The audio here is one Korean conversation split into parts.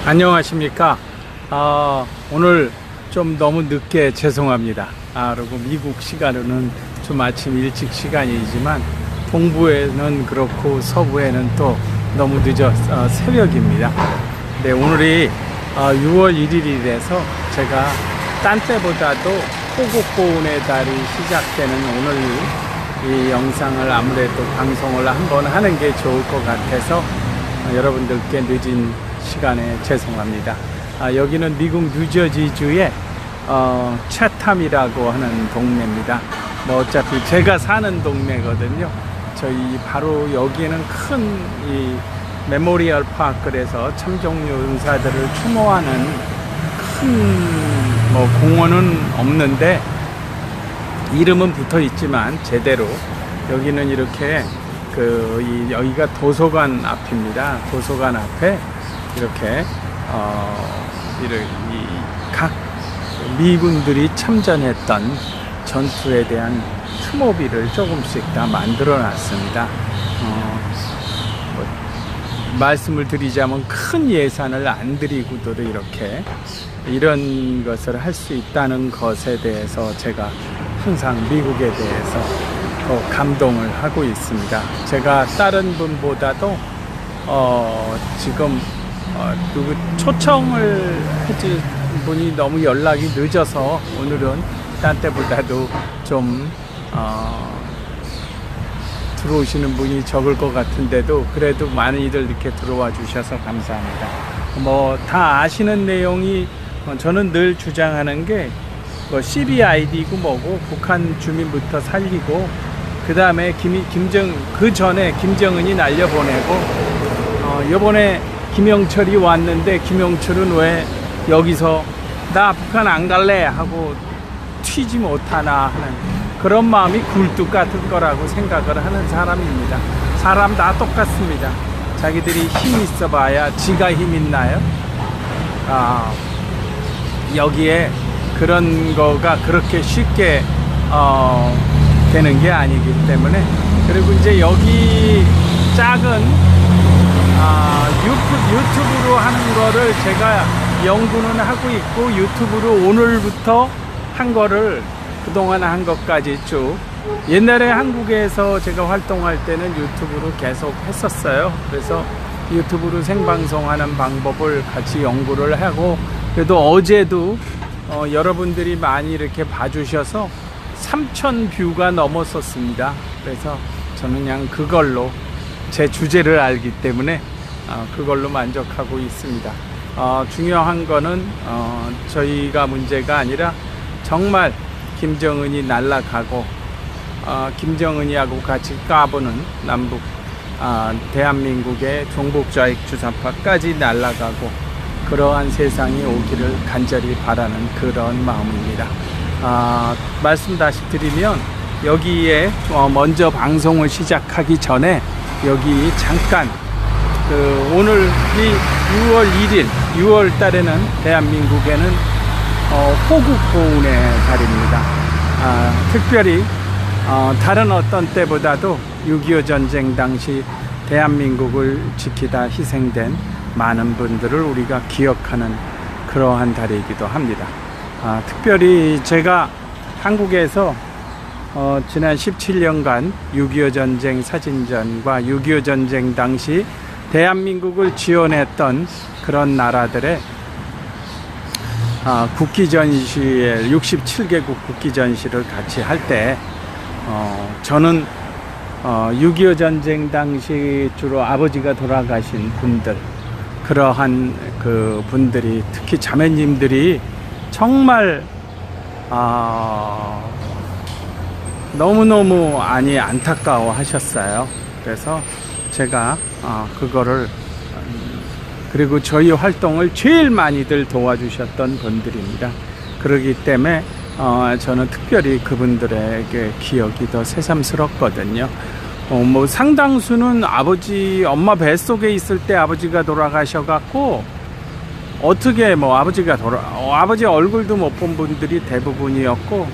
안녕하십니까. 오늘 좀 너무 늦게 죄송합니다. 그리고 미국 시간으로는 좀 아침 일찍 시간이지만 동부에는 그렇고 서부에는 또 너무 새벽입니다. 네, 오늘이 6월 1일이라서 제가 딴 때보다도 호국보훈의 달이 시작되는 오늘 이 영상을 아무래도 방송을 한번 하는 게 좋을 것 같아서 여러분들께 늦은 시간에 죄송합니다. 여기는 미국 뉴저지주의 채탐이라고 하는 동네입니다. 뭐 어차피 제가 사는 동네거든요. 저희 바로 여기에는 큰 이 메모리얼 파크, 그래서 참종류 용사들을 추모하는 큰 뭐 공원은 없는데 이름은 붙어 있지만 제대로 여기는 이렇게 여기가 도서관 앞입니다. 도서관 앞에 이렇게 각 미군들이 참전했던 전투에 대한 추모비를 조금씩 다 만들어 놨습니다. 말씀을 드리자면 큰 예산을 안 들이고도 이렇게 이런 것을 할 수 있다는 것에 대해서 제가 항상 미국에 대해서 더 감동을 하고 있습니다. 제가 다른 분보다도 지금 초청을 해준 분이 너무 연락이 늦어서 오늘은 딴 때보다도 좀 들어오시는 분이 적을 것 같은데도 그래도 많이들 이렇게 들어와 주셔서 감사합니다. 뭐 다 아시는 내용이 저는 늘 주장하는 게 CBID고 뭐고 북한 주민부터 살리고 그 다음에 그 전에 김정은이 날려보내고 이번에 김영철이 왔는데 김영철은 왜 여기서 나 북한 안 갈래 하고 튀지 못하나 하는 그런 마음이 굴뚝 같은 거라고 생각을 하는 사람입니다. 사람 다 똑같습니다. 자기들이 힘 있어 봐야 지가 힘 있나요? 여기에 그런 거가 그렇게 쉽게 되는 게 아니기 때문에, 그리고 이제 여기 작은 유튜브로 하는 거를 제가 연구는 하고 있고 유튜브로 오늘부터 한 거를 그동안 한 것까지 쭉 옛날에 한국에서 제가 활동할 때는 유튜브로 계속 했었어요. 그래서 유튜브로 생방송하는 방법을 같이 연구를 하고, 그래도 어제도 여러분들이 많이 이렇게 봐주셔서 3,000 뷰가 넘었었습니다. 그래서 저는 그냥 그걸로 제 주제를 알기 때문에 그걸로 만족하고 있습니다. 중요한 거는 저희가 문제가 아니라 정말 김정은이 날아가고 김정은이하고 같이 까부는 남북 대한민국의 종북좌익 주사파까지 날아가고 그러한 세상이 오기를 간절히 바라는 그런 마음입니다. 말씀 다시 드리면 여기에 먼저 방송을 시작하기 전에 여기 잠깐 오늘이 6월 1일 6월 달에는 대한민국에는 호국보훈의 달입니다. 특별히 다른 어떤 때보다도 6.25 전쟁 당시 대한민국을 지키다 희생된 많은 분들을 우리가 기억하는 그러한 달이기도 합니다. 특별히 제가 한국에서 지난 17년간 6.25 전쟁 사진전과 6.25 전쟁 당시 대한민국을 지원했던 그런 나라들의 국기전시회 67개국 국기전시를 같이 할 때 저는 6.25 전쟁 당시 주로 아버지가 돌아가신 분들, 그러한 그 분들이 특히 자매님들이 정말 너무너무 안타까워 하셨어요. 그래서 제가 그거를 그리고 저희 활동을 제일 많이들 도와주셨던 분들입니다. 그렇기 때문에 저는 특별히 그분들에게 기억이 더 새삼스럽거든요. 뭐 상당수는 엄마 뱃속에 있을 때 아버지가 돌아가셔갖고 어떻게 뭐 아버지 얼굴도 못 본 분들이 대부분이었고,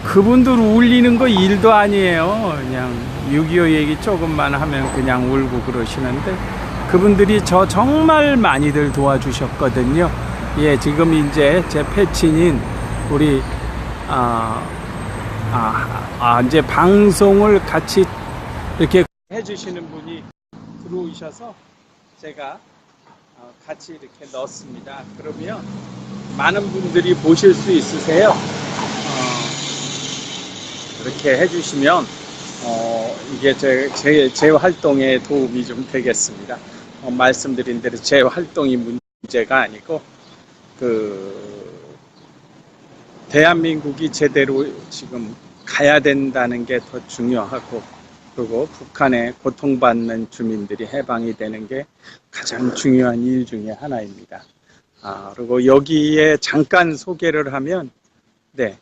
그분들 울리는 거 일도 아니에요. 그냥 6.25 얘기 조금만 하면 그냥 울고 그러시는데 그분들이 저 정말 많이들 도와주셨거든요. 예, 지금 이제 제 패친인 우리 이제 방송을 같이 이렇게 해주시는 분이 들어오셔서 제가 같이 이렇게 넣었습니다. 그러면 많은 분들이 보실 수 있으세요. 이렇게 해주시면 이게 제 활동에 도움이 좀 되겠습니다. 말씀드린 대로 제 활동이 문제가 아니고 대한민국이 제대로 지금 가야 된다는 게 더 중요하고, 그리고 북한에 고통받는 주민들이 해방이 되는 게 가장 중요한 일 중에 하나입니다. 그리고 여기에 잠깐 소개를 하면, 네,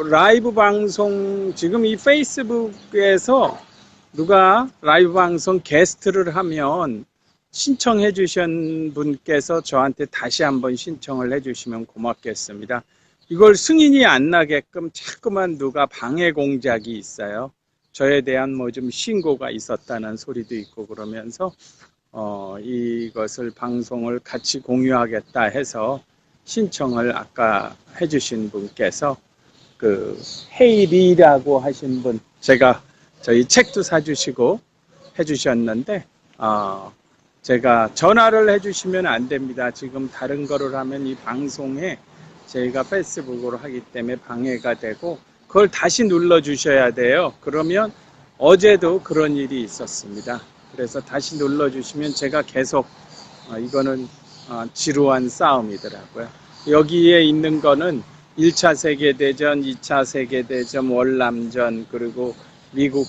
라이브 방송, 지금 이 페이스북에서 누가 라이브 방송 게스트를 하면 신청해 주신 분께서 저한테 다시 한번 신청을 해 주시면 고맙겠습니다. 이걸 승인이 안 나게끔 자꾸만 누가 방해 공작이 있어요. 저에 대한 뭐 좀 신고가 있었다는 소리도 있고 그러면서 이것을 방송을 같이 공유하겠다 해서 신청을 아까 해주신 분께서 헤이리라고 하신 분, 제가 저희 책도 사주시고 해주셨는데 제가 전화를 해주시면 안 됩니다. 지금 다른 거를 하면 이 방송에 저희가 페이스북으로 하기 때문에 방해가 되고, 그걸 다시 눌러 주셔야 돼요. 그러면 어제도 그런 일이 있었습니다. 그래서 다시 눌러 주시면 제가 계속 이거는 지루한 싸움이더라고요. 여기에 있는 거는 1차 세계대전, 2차 세계대전, 월남전, 그리고 미국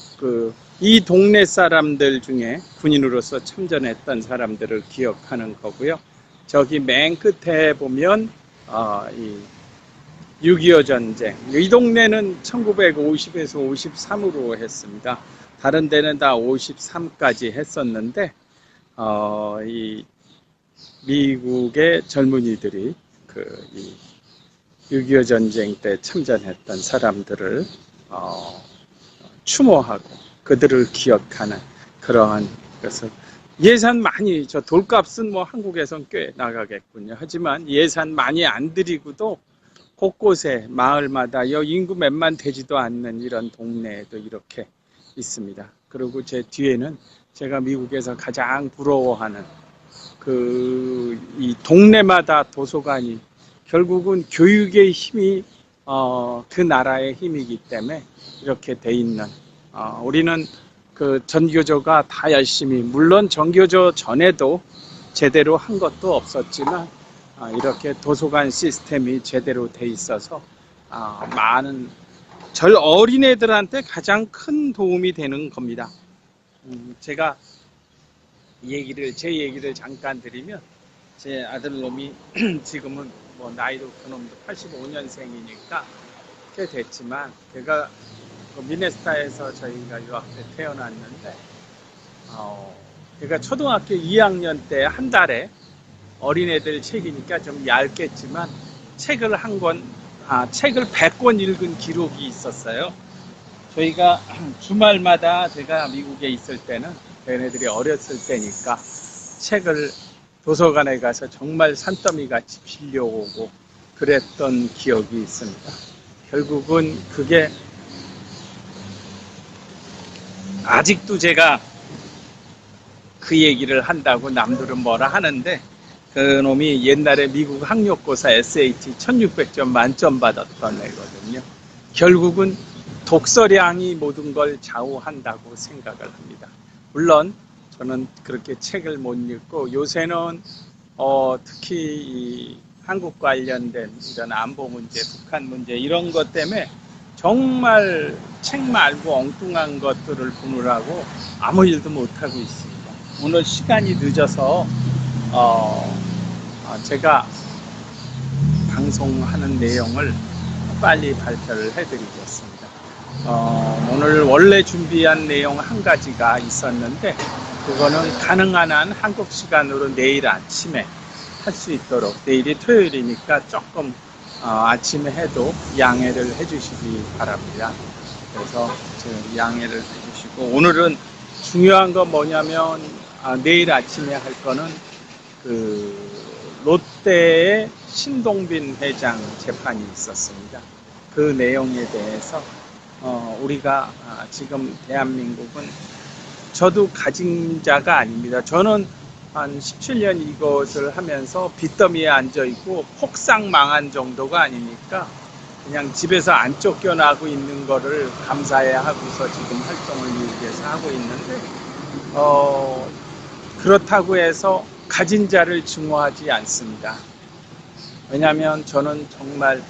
이 동네 사람들 중에 군인으로서 참전했던 사람들을 기억하는 거고요. 저기 맨 끝에 보면 이 6.25 전쟁, 이 동네는 1950에서 53으로 했습니다. 다른 데는 다 53까지 했었는데 이 미국의 젊은이들이 이 6.25 전쟁 때 참전했던 사람들을 추모하고 그들을 기억하는 그러한, 그래서 예산 많이, 저 돌값은 뭐 한국에선 꽤 나가겠군요. 하지만 예산 많이 안 들이고도 곳곳에 마을마다 인구 몇만 되지도 않는 이런 동네에도 이렇게 있습니다. 그리고 제 뒤에는 제가 미국에서 가장 부러워하는 이 동네마다 도서관이, 결국은 교육의 힘이 그 나라의 힘이기 때문에 이렇게 돼 있는, 우리는 전교조가 다 열심히, 물론 전교조 전에도 제대로 한 것도 없었지만 이렇게 도서관 시스템이 제대로 돼 있어서 많은 어린애들한테 가장 큰 도움이 되는 겁니다. 제가 제 얘기를 잠깐 드리면, 제 아들놈이 지금은 뭐 나이도 그놈도 85년생이니까 꽤 됐지만, 걔가 미네소타에서 저희가 유학 때 태어났는데 걔가 초등학교 2학년 때 한 달에 어린애들 책이니까 좀 얇겠지만 책을 100권 읽은 기록이 있었어요. 저희가 주말마다 제가 미국에 있을 때는 걔네들이 어렸을 때니까 책을 도서관에 가서 정말 산더미같이 빌려오고 그랬던 기억이 있습니다. 결국은 그게 아직도 제가 그 얘기를 한다고 남들은 뭐라 하는데, 그놈이 옛날에 미국 학력고사 SAT 1600점 만점 받았던 애거든요. 결국은 독서량이 모든 걸 좌우한다고 생각을 합니다. 물론 저는 그렇게 책을 못 읽고, 요새는 특히 이 한국 관련된 이런 안보 문제, 북한 문제 이런 것 때문에 정말 책 말고 엉뚱한 것들을 보느라고 아무 일도 못하고 있습니다. 오늘 시간이 늦어서 제가 방송하는 내용을 빨리 발표를 해드리겠습니다. 오늘 원래 준비한 내용 한 가지가 있었는데, 그거는 가능한 한 한국 시간으로 내일 아침에 할 수 있도록, 내일이 토요일이니까 조금 아침에 해도 양해를 해주시기 바랍니다. 그래서 양해를 해주시고, 오늘은 중요한 건 뭐냐면 내일 아침에 할 거는 그 롯데의 신동빈 회장 재판이 있었습니다. 그 내용에 대해서 우리가 지금 대한민국은 저도 가진 자가 아닙니다. 저는 한 17년 이것을 하면서 빚더미에 앉아있고 폭삭 망한 정도가 아니니까 그냥 집에서 안 쫓겨나고 있는 거를 감사해 하고서 지금 활동을 미국에서 하고 있는데 그렇다고 해서 가진 자를 증오하지 않습니다. 왜냐하면 저는 정말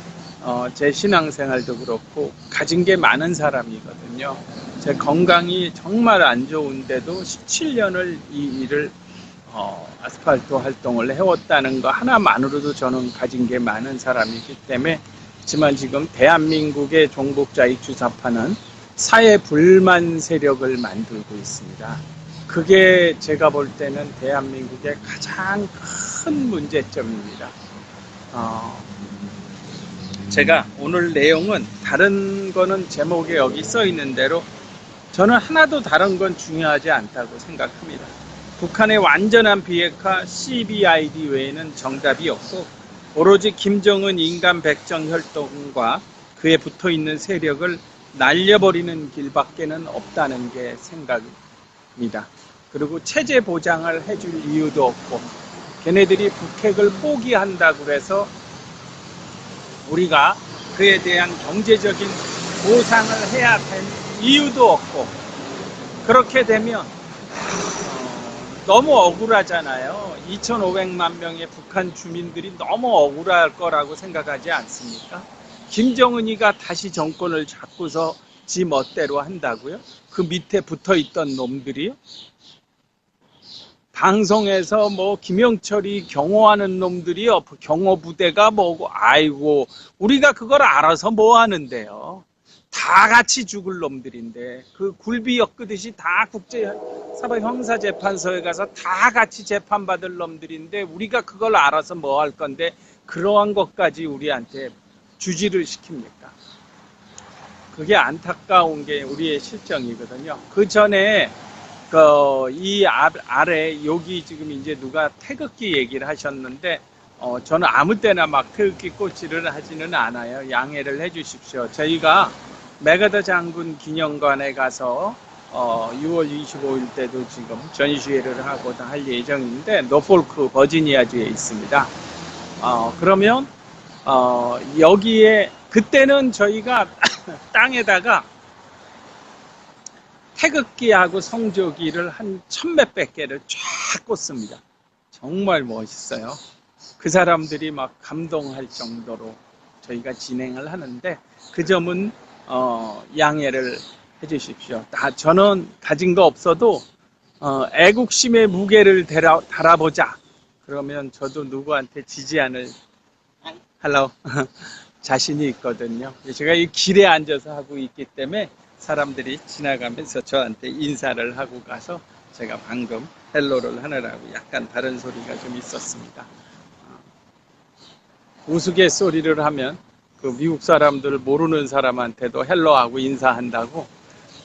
제 신앙생활도 그렇고 가진 게 많은 사람이거든요. 제 건강이 정말 안 좋은데도 17년을 이 일을 아스팔트 활동을 해왔다는 거 하나만으로도 저는 가진 게 많은 사람이기 때문에, 하지만 지금 대한민국의 종북자익 주사파는 사회 불만 세력을 만들고 있습니다. 그게 제가 볼 때는 대한민국의 가장 큰 문제점입니다. 제가 오늘 내용은 다른 거는 제목에 여기 써 있는 대로 저는 하나도 다른 건 중요하지 않다고 생각합니다. 북한의 완전한 비핵화 CBID 외에는 정답이 없고 오로지 김정은 인간 백정 혈통과 그에 붙어있는 세력을 날려버리는 길밖에는 없다는 게 생각입니다. 그리고 체제 보장을 해줄 이유도 없고 걔네들이 북핵을 포기한다고 해서 우리가 그에 대한 경제적인 보상을 해야 될 이유도 없고, 그렇게 되면 너무 억울하잖아요. 2,500만 명의 북한 주민들이 너무 억울할 거라고 생각하지 않습니까? 김정은이가 다시 정권을 잡고서 지 멋대로 한다고요? 그 밑에 붙어있던 놈들이요? 방송에서 뭐 김영철이 경호하는 놈들이요, 경호부대가 뭐고, 아이고 우리가 그걸 알아서 뭐 하는데요. 다 같이 죽을 놈들인데 그 굴비 엮듯이 다 국제사법형사재판소에 가서 다 같이 재판받을 놈들인데 우리가 그걸 알아서 뭐 할 건데 그러한 것까지 우리한테 주지를 시킵니까? 그게 안타까운 게 우리의 실정이거든요. 그 전에 이 아래 여기 지금 이제 누가 태극기 얘기를 하셨는데 저는 아무 때나 막 태극기 꽂지를 하지는 않아요. 양해를 해 주십시오. 저희가 메가더 장군 기념관에 가서 6월 25일 때도 지금 전시회를 하고 할 예정인데 노폴크 버지니아주에 있습니다. 그러면 여기에 그때는 저희가 땅에다가 태극기하고 성조기를 한 1000몇백 개를 쫙 꽂습니다. 정말 멋있어요. 그 사람들이 막 감동할 정도로 저희가 진행을 하는데 그 점은 양해를 해 주십시오. 저는 가진 거 없어도 애국심의 무게를 달아보자. 그러면 저도 누구한테 지지 않을 자신이 있거든요. 제가 이 길에 앉아서 하고 있기 때문에 사람들이 지나가면서 저한테 인사를 하고 가서 제가 방금 헬로를 하느라고 약간 다른 소리가 좀 있었습니다. 우스갯소리를 하면 그 미국 사람들 모르는 사람한테도 헬로하고 인사한다고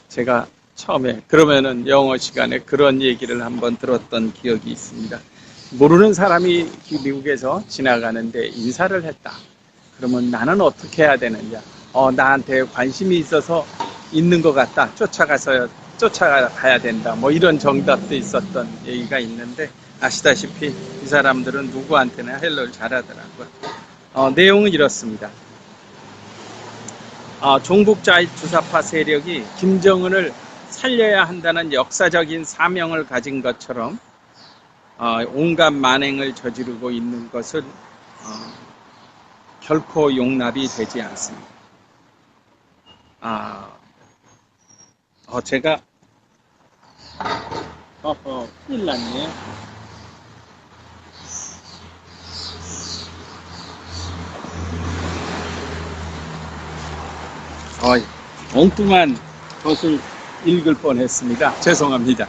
제가 처음에 그러면은 영어 시간에 그런 얘기를 한번 들었던 기억이 있습니다. 모르는 사람이 미국에서 지나가는데 인사를 했다. 그러면 나는 어떻게 해야 되느냐? 나한테 관심이 있어서 있는 것 같다. 쫓아가야 된다. 뭐 이런 정답도 있었던 얘기가 있는데 아시다시피 이 사람들은 누구한테나 헬로를 잘하더라고요. 내용은 이렇습니다. 종북자익 주사파 세력이 김정은을 살려야 한다는 역사적인 사명을 가진 것처럼 온갖 만행을 저지르고 있는 것은 결코 용납이 되지 않습니다. 제가 큰일 났네요. 엉뚱한 것을 읽을 뻔했습니다. 죄송합니다.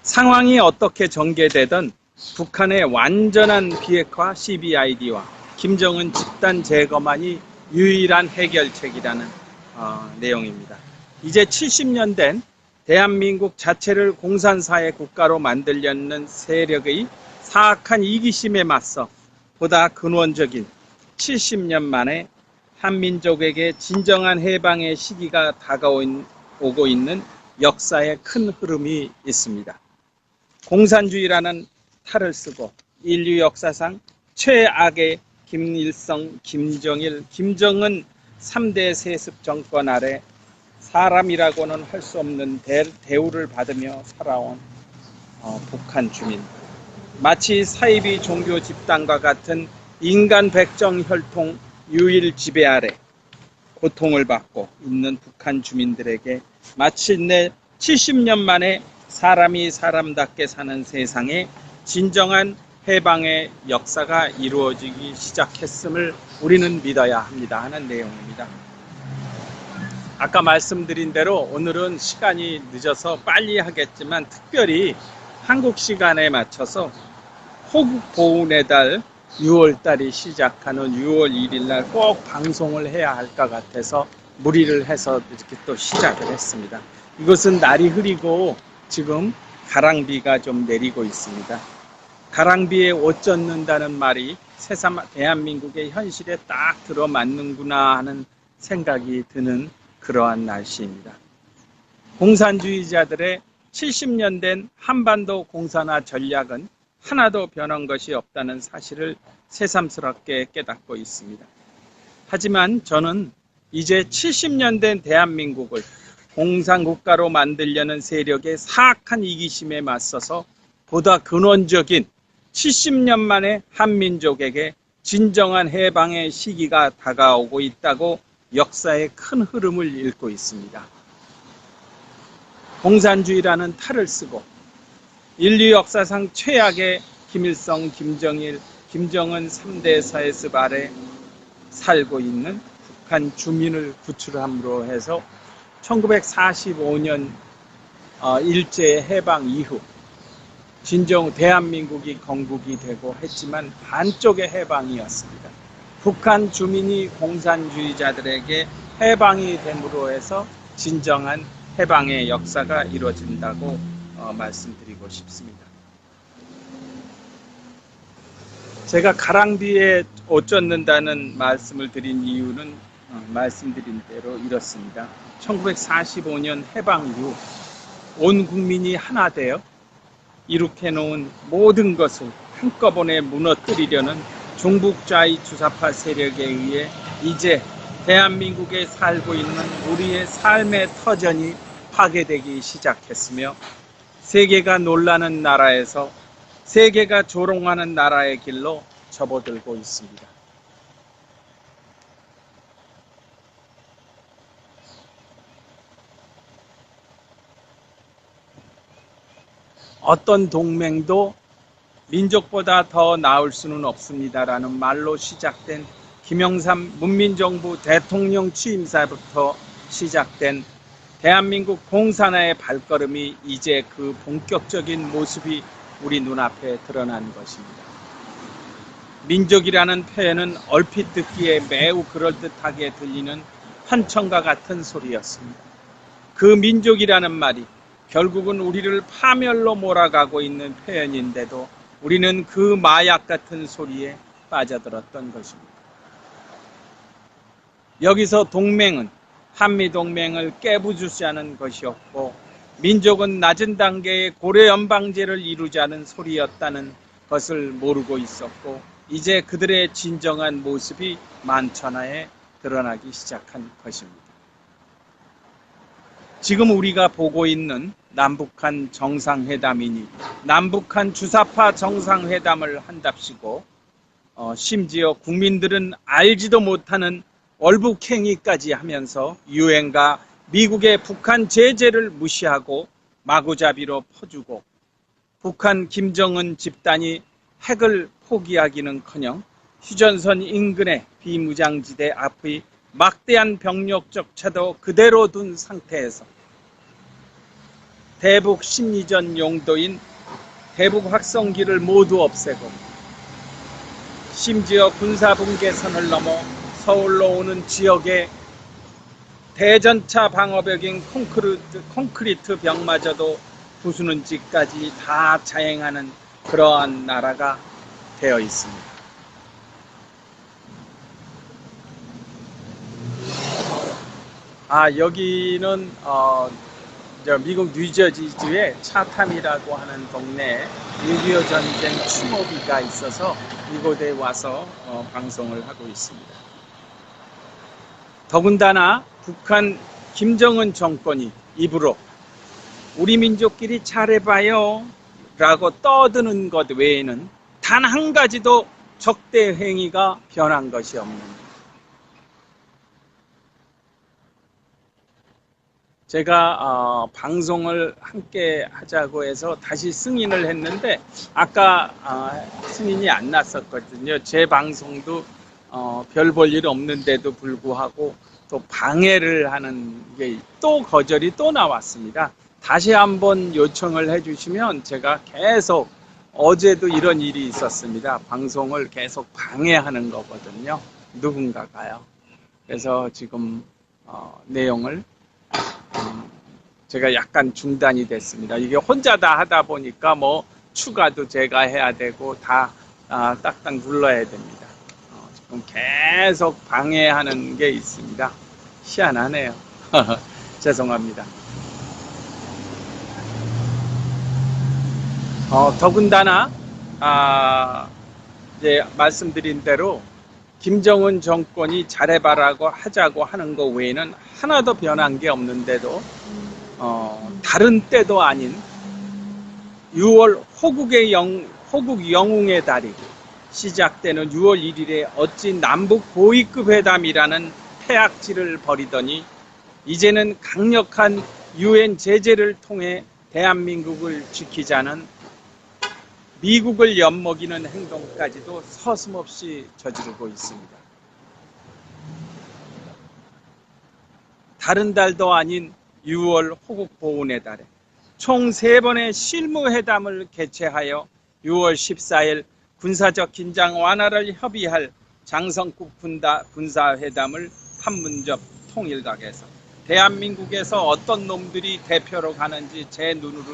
상황이 어떻게 전개되든 북한의 완전한 비핵화 CBID와 김정은 집단 제거만이 유일한 해결책이라는 내용입니다. 이제 70년 된 대한민국 자체를 공산사회 국가로 만들려는 세력의 사악한 이기심에 맞서 보다 근원적인 70년 만에 한민족에게 진정한 해방의 시기가 다가오고 있는 역사의 큰 흐름이 있습니다. 공산주의라는 탈을 쓰고 인류 역사상 최악의 김일성, 김정일, 김정은 3대 세습 정권 아래 사람이라고는 할 수 없는 대우를 받으며 살아온 북한 주민, 마치 사이비 종교 집단과 같은 인간 백정 혈통 유일 지배 아래 고통을 받고 있는 북한 주민들에게 마침내 70년 만에 사람이 사람답게 사는 세상에 진정한 해방의 역사가 이루어지기 시작했음을 우리는 믿어야 합니다 하는 내용입니다. 아까 말씀드린 대로 오늘은 시간이 늦어서 빨리 하겠지만 특별히 한국 시간에 맞춰서 호국 보훈의 달 6월달이 시작하는 6월 1일 날 꼭 방송을 해야 할 것 같아서 무리를 해서 이렇게 또 시작을 했습니다. 이것은 날이 흐리고 지금 가랑비가 좀 내리고 있습니다. 가랑비에 옷 젖는다는 말이 새삼 대한민국의 현실에 딱 들어맞는구나 하는 생각이 드는 그러한 날씨입니다. 공산주의자들의 70년 된 한반도 공산화 전략은 하나도 변한 것이 없다는 사실을 새삼스럽게 깨닫고 있습니다. 하지만 저는 이제 70년 된 대한민국을 공산국가로 만들려는 세력의 사악한 이기심에 맞서서 보다 근원적인 70년 만에 한민족에게 진정한 해방의 시기가 다가오고 있다고 역사의 큰 흐름을 읽고 있습니다. 공산주의라는 탈을 쓰고 인류 역사상 최악의 김일성, 김정일, 김정은 3대 사회습 아래 살고 있는 북한 주민을 구출함으로 해서 1945년 일제 해방 이후 진정 대한민국이 건국이 되고 했지만 반쪽의 해방이었습니다. 북한 주민이 공산주의자들에게 해방이 됨으로 해서 진정한 해방의 역사가 이루어진다고 말씀드리고 싶습니다. 제가 가랑비에 옷 젖는다는 말씀을 드린 이유는 말씀드린 대로 이렇습니다. 1945년 해방 이후 온 국민이 하나 되어 이룩해 놓은 모든 것을 한꺼번에 무너뜨리려는 종북좌의 주사파 세력에 의해 이제 대한민국에 살고 있는 우리의 삶의 터전이 파괴되기 시작했으며 세계가 놀라는 나라에서 세계가 조롱하는 나라의 길로 접어들고 있습니다. 어떤 동맹도 민족보다 더 나을 수는 없습니다라는 말로 시작된 김영삼 문민정부 대통령 취임사부터 시작된 대한민국 공산화의 발걸음이 이제 그 본격적인 모습이 우리 눈앞에 드러난 것입니다. 민족이라는 표현은 얼핏 듣기에 매우 그럴듯하게 들리는 환청과 같은 소리였습니다. 그 민족이라는 말이 결국은 우리를 파멸로 몰아가고 있는 표현인데도 우리는 그 마약 같은 소리에 빠져들었던 것입니다. 여기서 동맹은 한미동맹을 깨부수자는 것이었고 민족은 낮은 단계의 고려연방제를 이루자는 소리였다는 것을 모르고 있었고 이제 그들의 진정한 모습이 만천하에 드러나기 시작한 것입니다. 지금 우리가 보고 있는 남북한 정상회담이니 남북한 주사파 정상회담을 한답시고 심지어 국민들은 알지도 못하는 월북행위까지 하면서 유엔과 미국의 북한 제재를 무시하고 마구잡이로 퍼주고 북한 김정은 집단이 핵을 포기하기는커녕 휴전선 인근의 비무장지대 앞의 막대한 병력조차도 그대로 둔 상태에서 대북 심리전 용도인 대북 확성기를 모두 없애고 심지어 군사분계선을 넘어 서울로 오는 지역에 대전차 방어벽인 콘크리트 벽마저도 부수는 짓까지 다 자행하는 그러한 나라가 되어 있습니다. 여기는 미국 뉴저지주의 차탐이라고 하는 동네에 6.25 전쟁 추모비가 있어서 이곳에 와서 방송을 하고 있습니다. 더군다나 북한 김정은 정권이 입으로 우리 민족끼리 잘해봐요 라고 떠드는 것 외에는 단 한 가지도 적대 행위가 변한 것이 없는, 제가 방송을 함께 하자고 해서 다시 승인을 했는데 아까 승인이 안 났었거든요. 제 방송도 별 볼 일 없는데도 불구하고 또 방해를 하는 게 또 거절이 또 나왔습니다. 다시 한번 요청을 해주시면 제가 계속, 어제도 이런 일이 있었습니다. 방송을 계속 방해하는 거거든요. 누군가가요. 그래서 지금 내용을 제가 약간 중단이 됐습니다. 이게 혼자 다 하다 보니까 뭐 추가도 제가 해야 되고 다 딱딱 눌러야 됩니다. 지금 계속 방해하는 게 있습니다. 희한하네요. 죄송합니다. 더군다나 이제 말씀드린 대로 김정은 정권이 잘해봐라고 하자고 하는 것 외에는 하나도 변한 게 없는데도 다른 때도 아닌 6월 호국 영웅의 달이 시작되는 6월 1일에 어찌 남북 고위급 회담이라는 태악질을 벌이더니 이제는 강력한 UN 제재를 통해 대한민국을 지키자는 미국을 엿먹이는 행동까지도 서슴없이 저지르고 있습니다. 다른 달도 아닌 6월 호국보훈의 달에 총 3번의 실무회담을 개최하여 6월 14일 군사적 긴장 완화를 협의할 장성국 군사회담을 판문점 통일각에서 대한민국에서 어떤 놈들이 대표로 가는지 제 눈을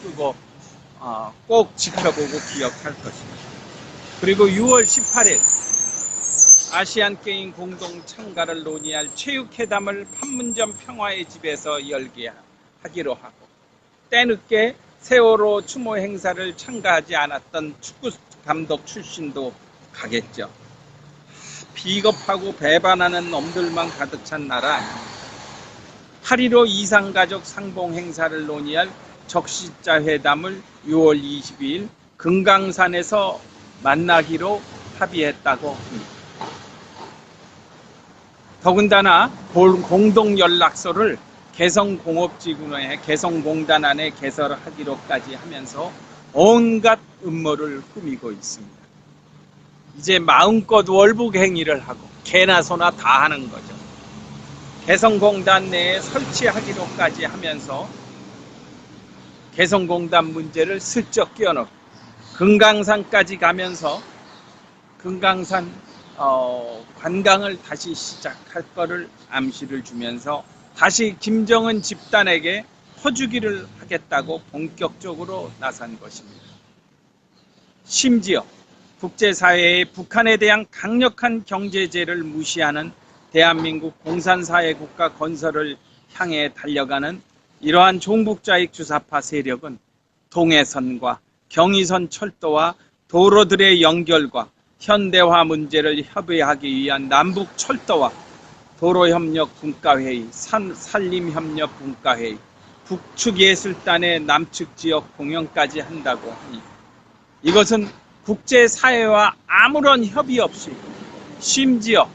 뜨고 꼭 지켜보고 기억할 것입니다. 그리고 6월 18일 아시안게임 공동 참가를 논의할 체육회담을 판문점 평화의 집에서 열게 하기로 하고, 때늦게 세월호 추모 행사를 참가하지 않았던 축구 감독 출신도 가겠죠. 비겁하고 배반하는 놈들만 가득 찬 나라 아닙니다. 8.15 이상가족 상봉 행사를 논의할 적시자 회담을 6월 22일 금강산에서 만나기로 합의했다고 합니다. 더군다나 공동연락소를 개성공업지구의 개성공단 안에 개설하기로까지 하면서 온갖 음모를 꾸미고 있습니다. 이제 마음껏 월북행위를 하고 개나 소나 다 하는 거죠. 개성공단 내에 설치하기로까지 하면서 개성공단 문제를 슬쩍 끼워넣고 금강산까지 가면서 금강산 관광을 다시 시작할 거를 암시를 주면서 다시 김정은 집단에게 퍼주기를 하겠다고 본격적으로 나선 것입니다. 심지어 국제사회의 북한에 대한 강력한 경제제를 무시하는 대한민국 공산사회국가 건설을 향해 달려가는 이러한 종북자익 주사파 세력은 동해선과 경의선 철도와 도로들의 연결과 현대화 문제를 협의하기 위한 남북 철도와 도로협력 분과회의, 산림협력 분과회의, 북측예술단의 남측 지역 공연까지 한다고 하니 이것은 국제사회와 아무런 협의 없이, 심지어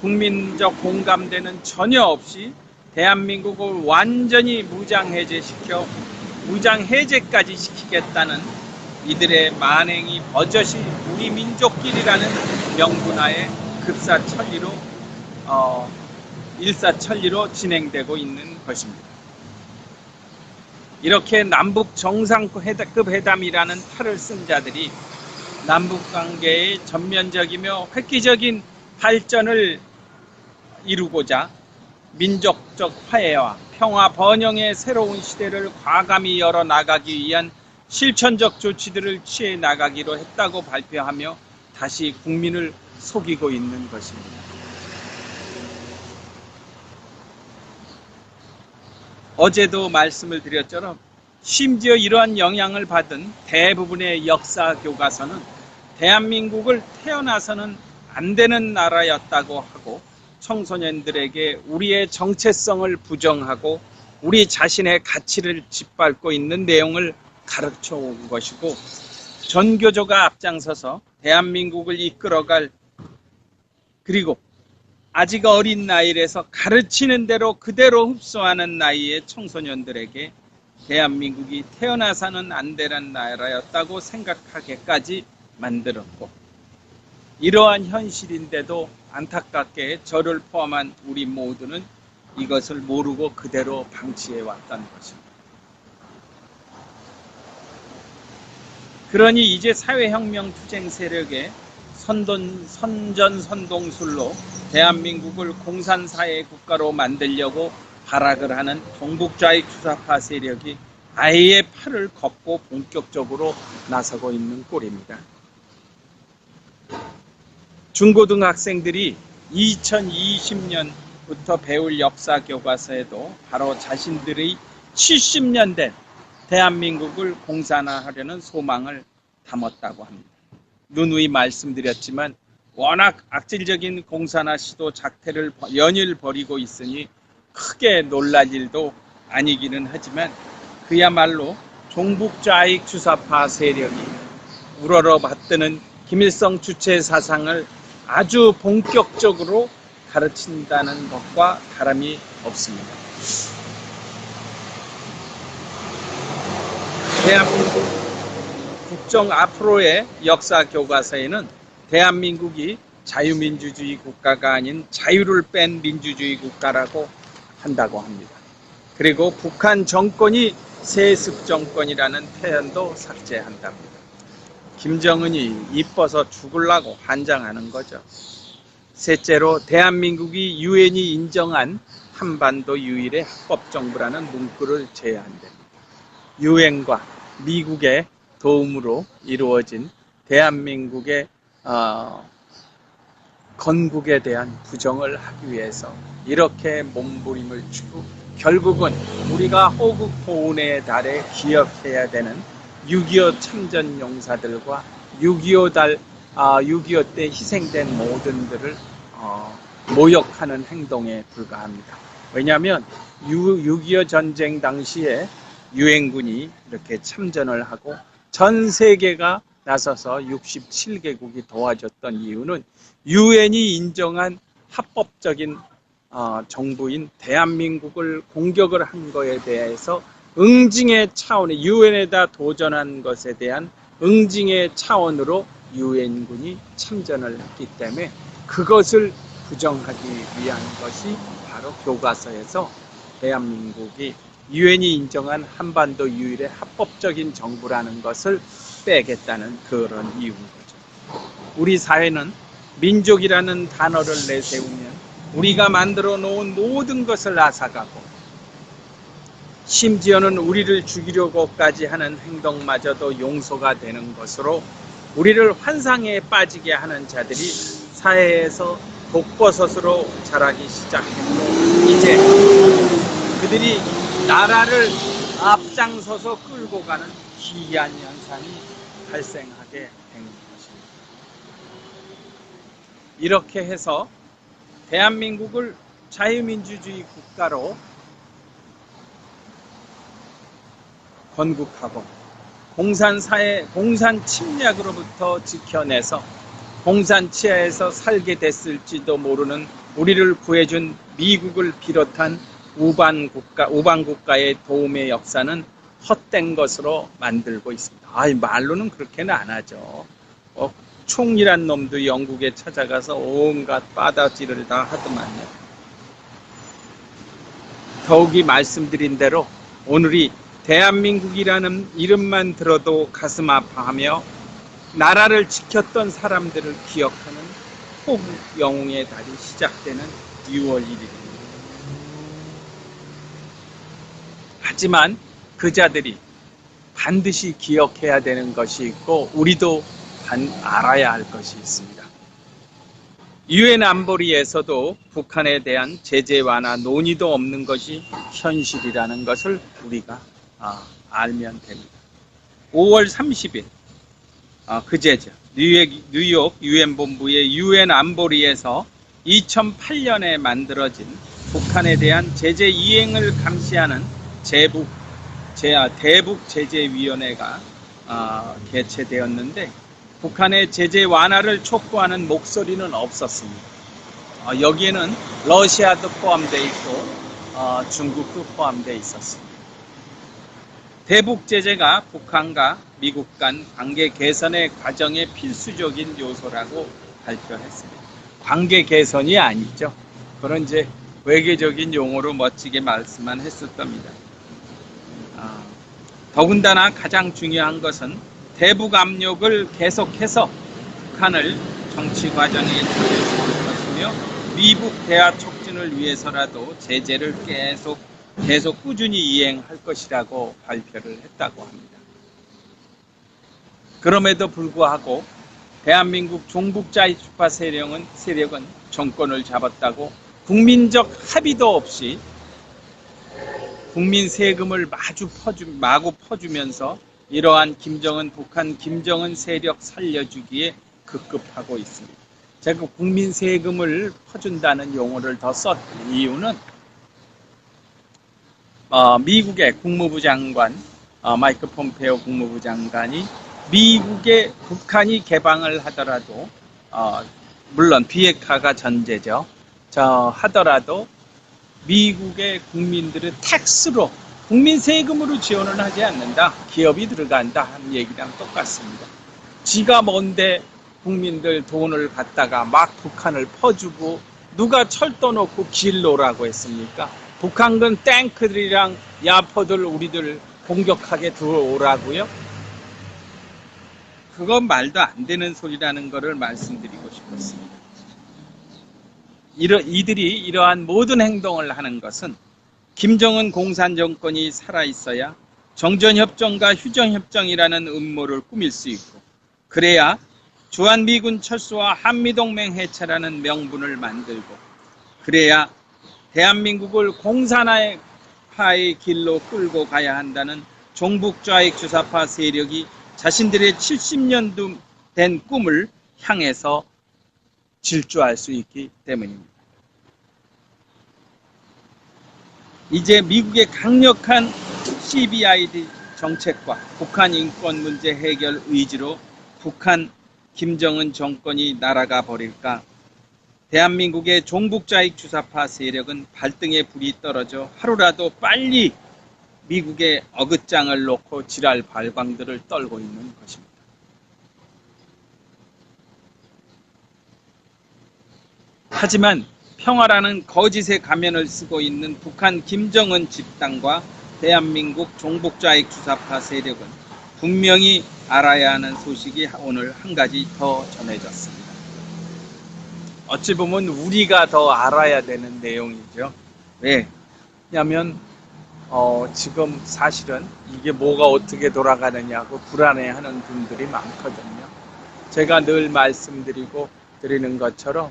국민적 공감대는 전혀 없이 대한민국을 완전히 무장해제시켜 무장해제까지 시키겠다는 이들의 만행이 버젓이 우리 민족끼리라는 명분하에 일사천리로 진행되고 있는 것입니다. 이렇게 남북 정상급 회담이라는 탈을 쓴 자들이 남북관계의 전면적이며 획기적인 발전을 이루고자 민족적 화해와 평화 번영의 새로운 시대를 과감히 열어나가기 위한 실천적 조치들을 취해 나가기로 했다고 발표하며 다시 국민을 속이고 있는 것입니다. 어제도 말씀을 드렸처럼 심지어 이러한 영향을 받은 대부분의 역사 교과서는 대한민국을 태어나서는 안 되는 나라였다고 하고 청소년들에게 우리의 정체성을 부정하고 우리 자신의 가치를 짓밟고 있는 내용을 가르쳐 온 것이고, 전교조가 앞장서서 대한민국을 이끌어갈, 그리고 아직 어린 나이에서 가르치는 대로 그대로 흡수하는 나이의 청소년들에게 대한민국이 태어나서는 안 되는 나라였다고 생각하게까지 만들었고, 이러한 현실인데도 안타깝게 저를 포함한 우리 모두는 이것을 모르고 그대로 방치해 왔던 것입니다. 그러니 이제 사회혁명 투쟁 세력의 선전선동술로 대한민국을 공산사회 국가로 만들려고 발악을 하는 동북좌익 주사파 세력이 아예 팔을 걷고 본격적으로 나서고 있는 꼴입니다. 중고등학생들이 2020년부터 배울 역사 교과서에도 바로 자신들의 70년 된 대한민국을 공산화하려는 소망을 담았다고 합니다. 누누이 말씀드렸지만 워낙 악질적인 공산화 시도 작태를 연일 벌이고 있으니 크게 놀랄 일도 아니기는 하지만, 그야말로 종북좌익 주사파 세력이 우러러 받드는 김일성 주체 사상을 아주 본격적으로 가르친다는 것과 다름이 없습니다. 대한민국 국정 앞으로의 역사 교과서에는 대한민국이 자유민주주의 국가가 아닌 자유를 뺀 민주주의 국가라고 한다고 합니다. 그리고 북한 정권이 세습 정권이라는 표현도 삭제한답니다. 김정은이 이뻐서 죽으려고 환장하는 거죠. 셋째로 대한민국이 유엔이 인정한 한반도 유일의 합법정부라는 문구를 제외한답니다. 유엔과 미국의 도움으로 이루어진 대한민국의 건국에 대한 부정을 하기 위해서 이렇게 몸부림을 치고, 결국은 우리가 호국 보훈의 달에 기억해야 되는 6.25 참전 용사들과 6.25 때 희생된 모든들을 모욕하는 행동에 불과합니다. 왜냐하면 6.25 전쟁 당시에 유엔군이 이렇게 참전을 하고 전 세계가 나서서 67개국이 도와줬던 이유는 유엔이 인정한 합법적인 정부인 대한민국을 공격을 한 것에 대해서 응징의 차원에, 유엔에다 도전한 것에 대한 응징의 차원으로 유엔군이 참전을 했기 때문에 그것을 부정하기 위한 것이 바로 교과서에서 대한민국이 유엔이 인정한 한반도 유일의 합법적인 정부라는 것을 빼겠다는 그런 이유인 거죠. 우리 사회는 민족이라는 단어를 내세우면 우리가 만들어 놓은 모든 것을 앗아가고, 심지어는 우리를 죽이려고까지 하는 행동마저도 용서가 되는 것으로 우리를 환상에 빠지게 하는 자들이 사회에서 독버섯으로 자라기 시작했고, 이제 그들이 나라를 앞장서서 끌고 가는 기이한 현상이 발생하게 된 것입니다. 이렇게 해서 대한민국을 자유민주주의 국가로 건국하고 공산사회, 공산 침략으로부터 지켜내서 공산 치하에서 살게 됐을지도 모르는 우리를 구해준 미국을 비롯한 우방국가의 도움의 역사는 헛된 것으로 만들고 있습니다. 말로는 그렇게는 안 하죠. 총이란 놈도 영국에 찾아가서 온갖 빠다지를 다 하더만요. 더욱이 말씀드린 대로 오늘이 대한민국이라는 이름만 들어도 가슴 아파하며 나라를 지켰던 사람들을 기억하는 호국 영웅의 달이 시작되는 6월 1일입니다. 하지만 그 자들이 반드시 기억해야 되는 것이 있고 우리도 알아야 할 것이 있습니다. 유엔 안보리에서도 북한에 대한 제재 완화 논의도 없는 것이 현실이라는 것을 우리가 알면 됩니다. 5월 30일 그제죠. 뉴욕 유엔 본부의 유엔 안보리에서 2008년에 만들어진 북한에 대한 제재 이행을 감시하는 대북 제재위원회가 개최되었는데 북한의 제재 완화를 촉구하는 목소리는 없었습니다. 여기에는 러시아도 포함되어 있고 중국도 포함되어 있었습니다. 대북 제재가 북한과 미국 간 관계 개선의 과정의 필수적인 요소라고 발표했습니다. 관계 개선이 아니죠. 그런 이제 외교적인 용어로 멋지게 말씀만 했을 겁니다. 더군다나 가장 중요한 것은 대북 압력을 계속해서 북한을 정치 과정에 참여시킬 것이며 미국 대화 촉진을 위해서라도 제재를 계속 꾸준히 이행할 것이라고 발표를 했다고 합니다. 그럼에도 불구하고 대한민국 종북자의 주파 세력은 정권을 잡았다고 국민적 합의도 없이 국민 세금을 마구 퍼주면서 이러한 북한 김정은 세력 살려주기에 급급하고 있습니다. 제가 국민 세금을 퍼준다는 용어를 더 썼던 이유는 미국의 국무부 장관 마이크 폼페오 국무부 장관이 미국의 북한이 개방을 하더라도 물론 비핵화가 전제죠. 하더라도 미국의 국민들은 텍스로 국민 세금으로 지원을 하지 않는다. 기업이 들어간다 하는 얘기랑 똑같습니다. 지가 뭔데 국민들 돈을 갖다가 막 북한을 퍼주고 누가 철도 놓고 길 놓으라고 했습니까? 북한군 탱크들이랑 야포들 우리들 공격하게 들어오라고요? 그건 말도 안 되는 소리라는 것을 말씀드리고 싶었습니다. 이들이 이러한 모든 행동을 하는 것은 김정은 공산 정권이 살아있어야 정전협정과 휴전협정이라는 음모를 꾸밀 수 있고 그래야 주한미군 철수와 한미동맹 해체라는 명분을 만들고 그래야 대한민국을 공산화의 길로 끌고 가야 한다는 종북좌익 주사파 세력이 자신들의 70년 된 꿈을 향해서 질주할 수 있기 때문입니다. 이제 미국의 강력한 CBID 정책과 북한 인권 문제 해결 의지로 북한 김정은 정권이 날아가 버릴까 대한민국의 종북좌익 주사파 세력은 발등에 불이 떨어져 하루라도 빨리 미국의 어긋장을 놓고 지랄 발광들을 떨고 있는 것입니다. 하지만 평화라는 거짓의 가면을 쓰고 있는 북한 김정은 집단과 대한민국 종북좌익 주사파 세력은 분명히 알아야 하는 소식이 오늘 한 가지 더 전해졌습니다. 어찌 보면 우리가 더 알아야 되는 내용이죠. 왜? 왜냐하면 지금 사실은 이게 뭐가 어떻게 돌아가느냐고 불안해하는 분들이 많거든요. 제가 늘 드리는 것처럼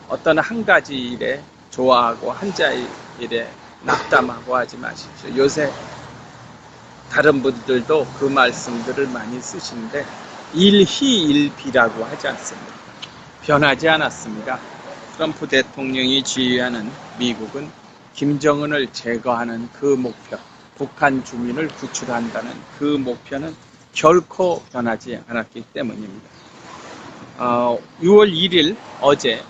어떤 한 가지 일에 좋아하고 한자 일에 낙담하고 하지 마십시오. 요새 다른 분들도 그 말씀들을 많이 쓰시는데 일희일비라고 하지 않습니까? 변하지 않았습니다. 트럼프 대통령이 지휘하는 미국은 김정은을 제거하는 그 목표, 북한 주민을 구출한다는 그 목표는 결코 변하지 않았기 때문입니다. 6월 1일 어제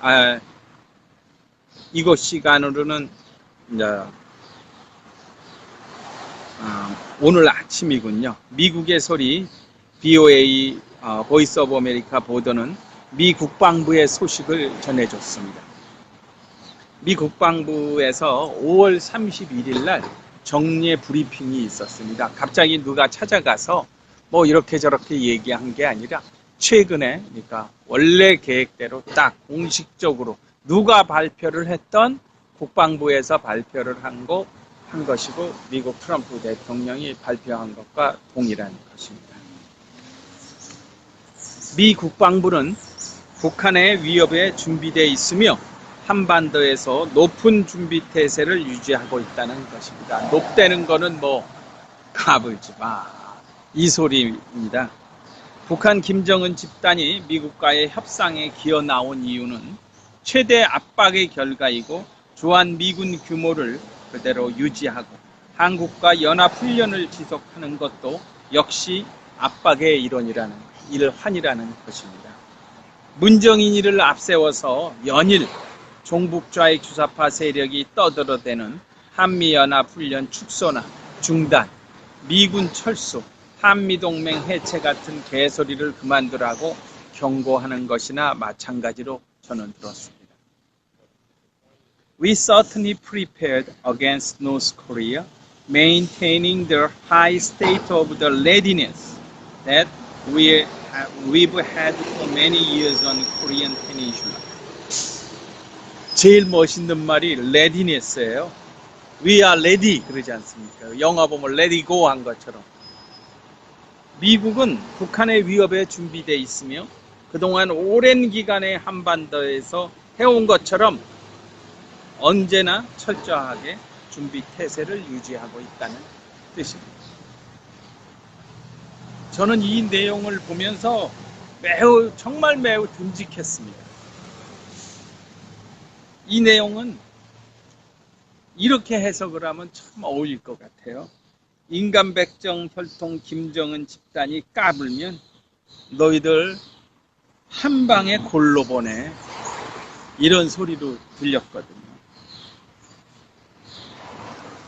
이곳 시간으로는 오늘 아침이군요. 미국의 소리 BOA 보이스 오브 아메리카 보도는 미 국방부의 소식을 전해줬습니다. 미 국방부에서 5월 31일 날 정례 브리핑이 있었습니다. 갑자기 누가 찾아가서 뭐 이렇게 저렇게 얘기한 게 아니라 최근에 그러니까 원래 계획대로 딱 공식적으로 누가 발표를 했던 국방부에서 발표를 한 거 것이고 미국 트럼프 대통령이 발표한 것과 동일한 것입니다. 미 국방부는 북한의 위협에 준비되어 있으며 한반도에서 높은 준비 태세를 유지하고 있다는 것입니다. 높다는 거는 뭐 까불지 마, 이 소리입니다. 북한 김정은 집단이 미국과의 협상에 기어 나온 이유는 최대 압박의 결과이고 주한 미군 규모를 그대로 유지하고 한국과 연합훈련을 지속하는 것도 역시 압박의 일환이라는 것입니다. 문정인이를 앞세워서 연일 종북좌익 주사파 세력이 떠들어대는 한미연합훈련 축소나 중단, 미군 철수, 한미동맹 해체 같은 개소리를 그만두라고 경고하는 것이나 마찬가지로 저는 들었습니다. We certainly prepared against North Korea, maintaining the high state of the readiness that we've had for many years on Korean Peninsula. 제일 멋있는 말이 readiness예요. We are ready 그러지 않습니까? 영화 보면 ready go 한 것처럼. 미국은 북한의 위협에 준비되어 있으며 그동안 오랜 기간의 한반도에서 해온 것처럼 언제나 철저하게 준비 태세를 유지하고 있다는 뜻입니다. 저는 이 내용을 보면서 정말 매우 듬직했습니다. 이 내용은 이렇게 해석을 하면 참 어울릴 것 같아요. 인간백정 혈통 김정은 집단이 까불면 너희들 한 방에 골로 보내, 이런 소리로 들렸거든요.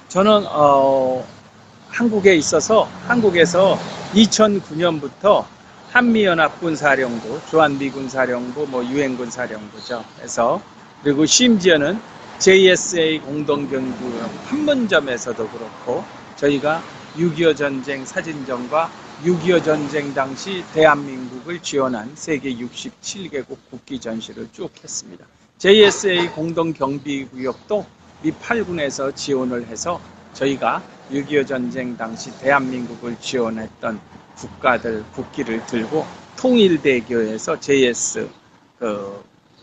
저는 한국에 있어서 한국에서 2009년부터 한미연합군사령부, 주한미군사령부, 유엔군사령부죠. 해서 그리고 심지어는 JSA 공동경비구역 판문점에서도 그렇고 저희가 6.25 전쟁 사진전과 6.25 전쟁 당시 대한민국을 지원한 세계 67개국 국기 전시를 쭉 했습니다. JSA 공동경비구역도 미 8군에서 지원을 해서 저희가 6.25 전쟁 당시 대한민국을 지원했던 국가들 국기를 들고 통일대교에서 JS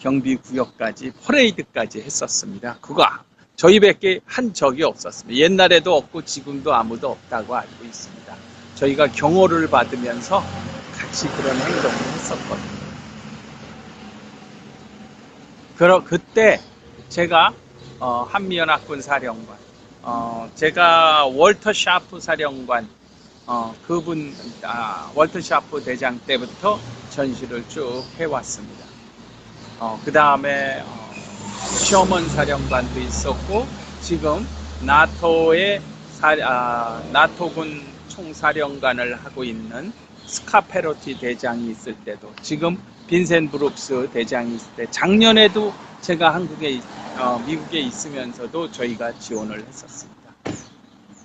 경비구역까지 퍼레이드까지 했었습니다. 그거 저희밖에 한 적이 없었습니다. 옛날에도 없고 지금도 아무도 없다고 알고 있습니다. 저희가 경호를 받으면서 같이 그런 행동을 했었거든요. 그때 제가 한미연합군 사령관, 제가 월터 샤프 사령관, 월터 샤프 대장 때부터 전시를 쭉 해왔습니다. 그 다음에 셔먼 사령관도 있었고 지금 나토군 총사령관을 하고 있는 스카페로티 대장이 있을 때도, 지금 빈센 브룩스 대장이 있을 때, 작년에도 제가 미국에 있으면서도 저희가 지원을 했었습니다.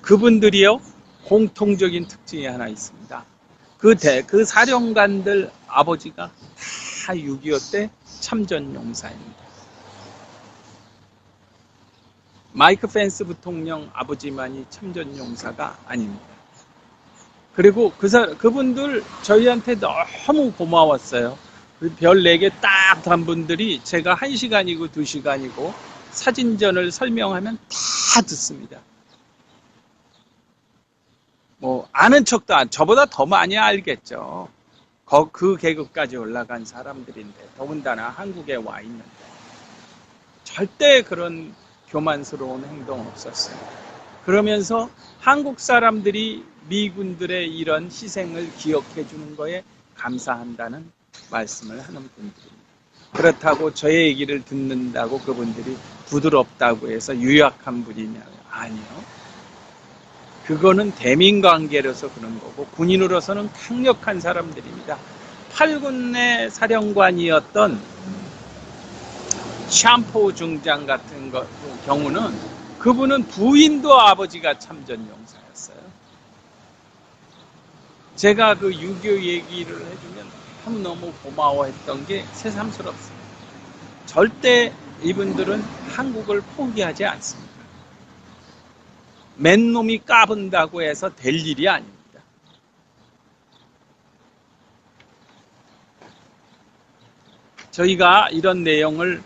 그분들이요, 공통적인 특징이 하나 있습니다. 그 사령관들 아버지가 다 6.25 때 참전용사입니다. 마이크 펜스 부통령 아버지만이 참전용사가 아닙니다. 그리고 그분들 저희한테 너무 고마웠어요. 별 4개 딱 단 분들이 제가 1시간이고 2시간이고 사진전을 설명하면 다 듣습니다. 아는 척도 저보다 더 많이 알겠죠. 그 계급까지 올라간 사람들인데, 더군다나 한국에 와 있는데 절대 그런 교만스러운 행동 없었어요. 그러면서 한국 사람들이 미군들의 이런 희생을 기억해 주는 거에 감사한다는 말씀을 하는 분들입니다. 그렇다고 저의 얘기를 듣는다고 그분들이 부드럽다고 해서 유약한 분이냐면 아니요. 그거는 대민관계로서 그런 거고 군인으로서는 강력한 사람들입니다. 8군의 사령관이었던 샴포 중장 같은 경우는 그분은 부인도 아버지가 참전용사였어요. 제가 그 6.25 얘기를 해주면 너무 고마워했던 게 새삼스럽습니다. 절대 이분들은 한국을 포기하지 않습니다. 맨놈이 까분다고 해서 될 일이 아닙니다. 저희가 이런 내용을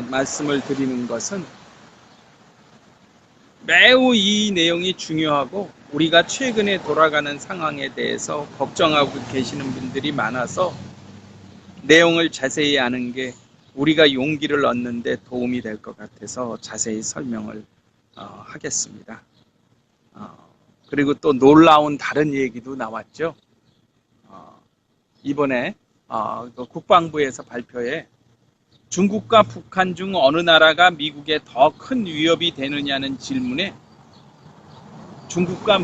말씀을 드리는 것은 매우 이 내용이 중요하고 우리가 최근에 돌아가는 상황에 대해서 걱정하고 계시는 분들이 많아서 내용을 자세히 아는 게 우리가 용기를 얻는 데 도움이 될 것 같아서 자세히 설명을 하겠습니다. 그리고 또 놀라운 다른 얘기도 나왔죠. 이번에 국방부에서 발표에 중국과 북한 중 어느 나라가 미국에 더 큰 위협이 되느냐는 질문에 중국과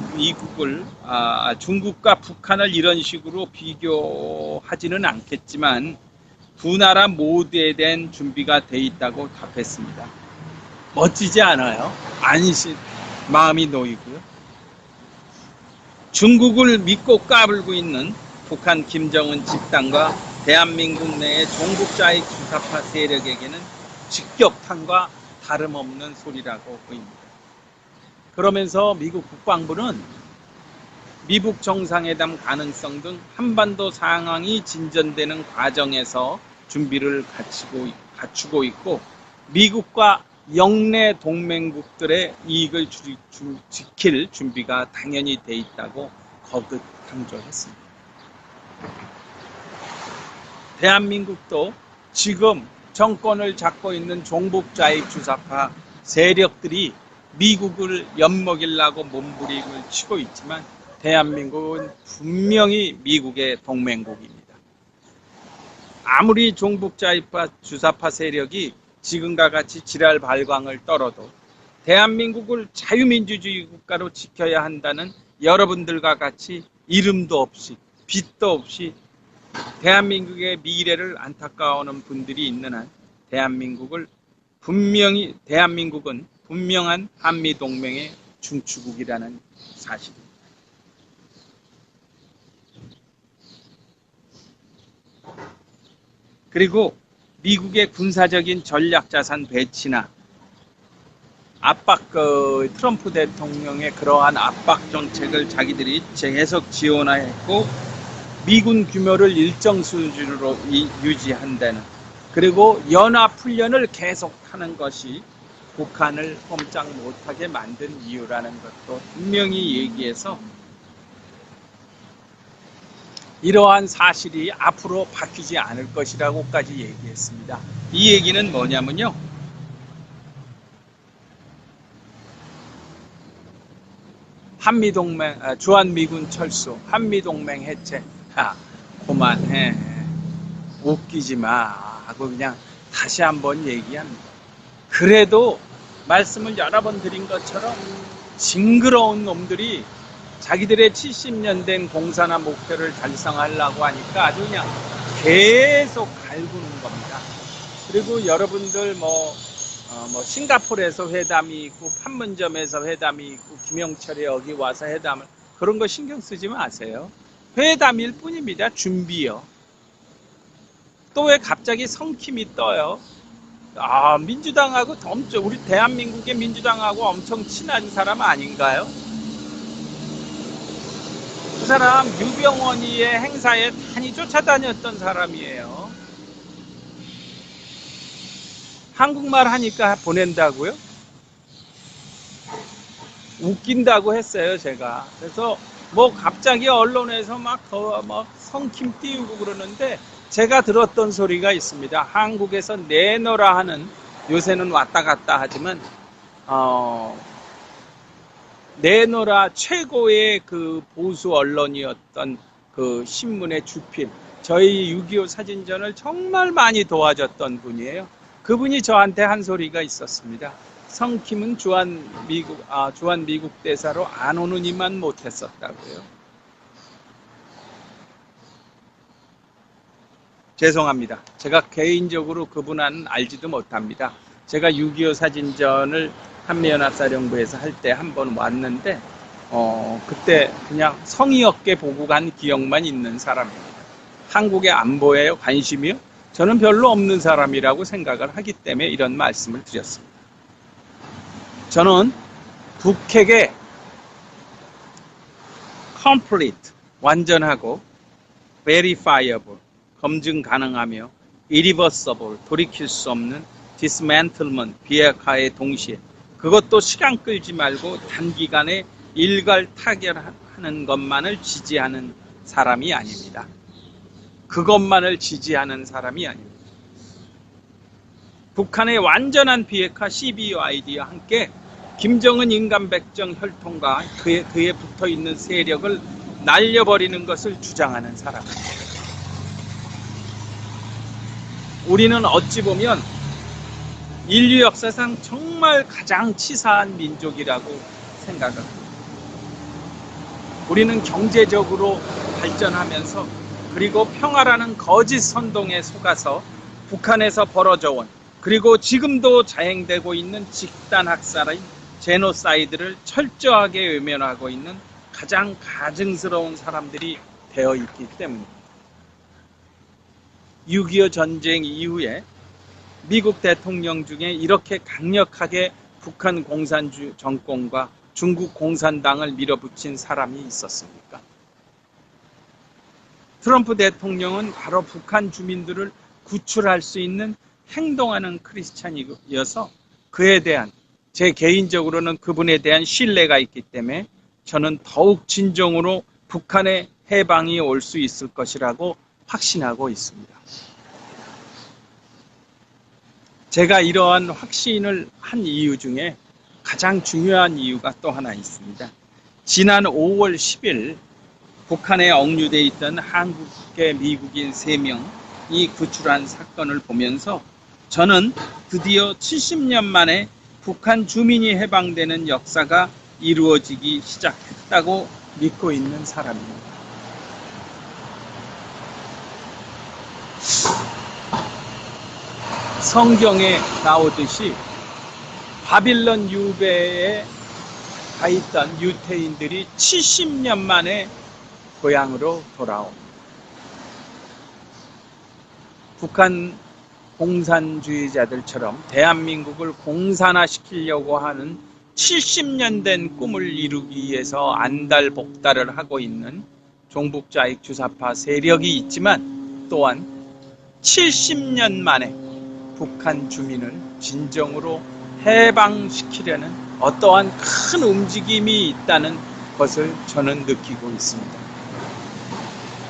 북한을 이런 식으로 비교하지는 않겠지만 두 나라 모두에 대한 준비가 돼 있다고 답했습니다. 멋지지 않아요? 아니시 마음이 놓이고요. 중국을 믿고 까불고 있는 북한 김정은 집단과 대한민국 내의 종북자익 주사파 세력에게는 직격탄과 다름없는 소리라고 보입니다. 그러면서 미국 국방부는 미북 정상회담 가능성 등 한반도 상황이 진전되는 과정에서 준비를 갖추고 있고 미국과 영내 동맹국들의 이익을 지킬 준비가 당연히 돼 있다고 거듭 강조했습니다. 대한민국도 지금 정권을 잡고 있는 종북자익 주사파 세력들이 미국을 엿먹이려고 몸부림을 치고 있지만 대한민국은 분명히 미국의 동맹국입니다. 아무리 종북자익 주사파 세력이 지금과 같이 지랄 발광을 떨어도 대한민국을 자유민주주의 국가로 지켜야 한다는 여러분들과 같이 이름도 없이 빛도 없이 대한민국의 미래를 안타까워하는 분들이 있는 한 대한민국은 분명한 한미동맹의 중추국이라는 사실입니다. 그리고 미국의 군사적인 전략자산 배치나 트럼프 대통령의 그러한 압박 정책을 자기들이 계속 지원했고 미군 규모를 일정 수준으로 유지한다는 그리고 연합훈련을 계속하는 것이 북한을 꼼짝 못하게 만든 이유라는 것도 분명히 얘기해서 이러한 사실이 앞으로 바뀌지 않을 것이라고까지 얘기했습니다. 이 얘기는 뭐냐면요. 한미동맹, 주한미군 철수, 한미동맹 해체. 그만해. 웃기지 마. 하고 그냥 다시 한번 얘기합니다. 그래도 말씀을 여러 번 드린 것처럼 징그러운 놈들이 자기들의 70년 된 공산화 목표를 달성하려고 하니까 아주 그냥 계속 갈구는 겁니다. 그리고 여러분들 싱가포르에서 회담이 있고 판문점에서 회담이 있고 김영철이 여기 와서 회담을 그런 거 신경 쓰지 마세요. 회담일 뿐입니다. 준비요. 또 왜 갑자기 성킴이 떠요? 민주당하고 우리 대한민국의 민주당하고 엄청 친한 사람 아닌가요? 그 사람 유병원이의 행사에 많이 쫓아다녔던 사람이에요. 한국말 하니까 보낸다고요? 웃긴다고 했어요, 제가. 그래서 갑자기 언론에서 막 성킴 띄우고 그러는데 제가 들었던 소리가 있습니다. 한국에서 내노라 하는 요새는 왔다 갔다 하지만 내노라 최고의 그 보수 언론이었던 그 신문의 주필 저희 6.25 사진전을 정말 많이 도와줬던 분이에요. 그분이 저한테 한 소리가 있었습니다. 성킴은 주한미국 대사로 안 오는 이만 못했었다고요. 죄송합니다. 제가 개인적으로 그분은 알지도 못합니다. 제가 6.25 사진전을 한미연합사령부에서 할 때 한 번 왔는데 그때 그냥 성의 없게 보고 간 기억만 있는 사람입니다. 한국의 안보에 관심이요? 저는 별로 없는 사람이라고 생각을 하기 때문에 이런 말씀을 드렸습니다. 저는 북핵의 complete, 완전하고 verifiable, 검증 가능하며 irreversible, 돌이킬 수 없는 dismantlement, 비핵화의 동시에 그것도 시간 끌지 말고 단기간에 일괄 타결하는 것만을 지지하는 사람이 아닙니다. 그것만을 지지하는 사람이 아닙니다. 북한의 완전한 비핵화 CBOID와 함께 김정은 인간백정 혈통과 그에 붙어있는 세력을 날려버리는 것을 주장하는 사람입니다. 우리는 어찌 보면 인류 역사상 정말 가장 치사한 민족이라고 생각합니다. 우리는 경제적으로 발전하면서 그리고 평화라는 거짓 선동에 속아서 북한에서 벌어져 온 그리고 지금도 자행되고 있는 집단 학살의 제노사이드를 철저하게 외면하고 있는 가장 가증스러운 사람들이 되어 있기 때문입니다. 6.25 전쟁 이후에 미국 대통령 중에 이렇게 강력하게 북한 공산주 정권과 중국 공산당을 밀어붙인 사람이 있었습니까? 트럼프 대통령은 바로 북한 주민들을 구출할 수 있는 행동하는 크리스찬이어서 그에 대한 제 개인적으로는 그분에 대한 신뢰가 있기 때문에 저는 더욱 진정으로 북한의 해방이 올 수 있을 것이라고 확신하고 있습니다. 제가 이러한 확신을 한 이유 중에 가장 중요한 이유가 또 하나 있습니다. 지난 5월 10일 북한에 억류되어 있던 한국계 미국인 3명이 구출한 사건을 보면서 저는 드디어 70년 만에 북한 주민이 해방되는 역사가 이루어지기 시작했다고 믿고 있는 사람입니다. 성경에 나오듯이 바빌론 유배에 가 있던 유태인들이 70년 만에 고향으로 돌아옵니다. 북한 공산주의자들처럼 대한민국을 공산화시키려고 하는 70년 된 꿈을 이루기 위해서 안달복달을 하고 있는 종북자익 주사파 세력이 있지만 또한 70년 만에 북한 주민을 진정으로 해방시키려는 어떠한 큰 움직임이 있다는 것을 저는 느끼고 있습니다.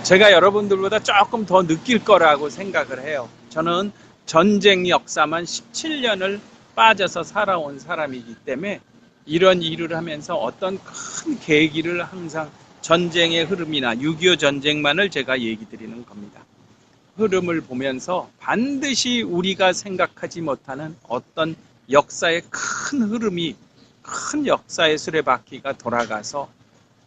제가 여러분들보다 조금 더 느낄 거라고 생각을 해요. 저는 전쟁 역사만 17년을 빠져서 살아온 사람이기 때문에 이런 일을 하면서 어떤 큰 계기를 항상 전쟁의 흐름이나 6.25 전쟁만을 제가 얘기 드리는 겁니다. 흐름을 보면서 반드시 우리가 생각하지 못하는 어떤 역사의 큰 흐름이 큰 역사의 수레바퀴가 돌아가서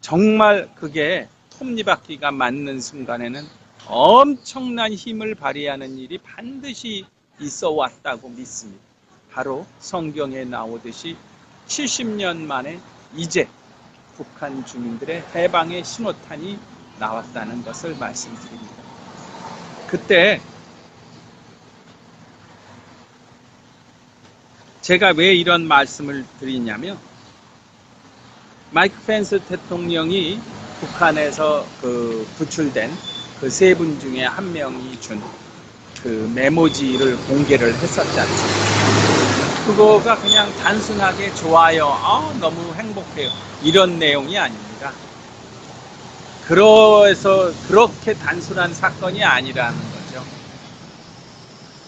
정말 그게 톱니바퀴가 맞는 순간에는 엄청난 힘을 발휘하는 일이 반드시 있어 왔다고 믿습니다. 바로 성경에 나오듯이 70년 만에 이제 북한 주민들의 해방의 신호탄이 나왔다는 것을 말씀드립니다. 그때 제가 왜 이런 말씀을 드리냐면 마이크 펜스 대통령이 북한에서 구출된 그 3분 중에 한 명이 준 그 메모지를 공개를 했었지 않습니까? 그거가 그냥 단순하게 좋아요, 너무 행복해요 이런 내용이 아닙니다. 그래서 그렇게 단순한 사건이 아니라는 거죠.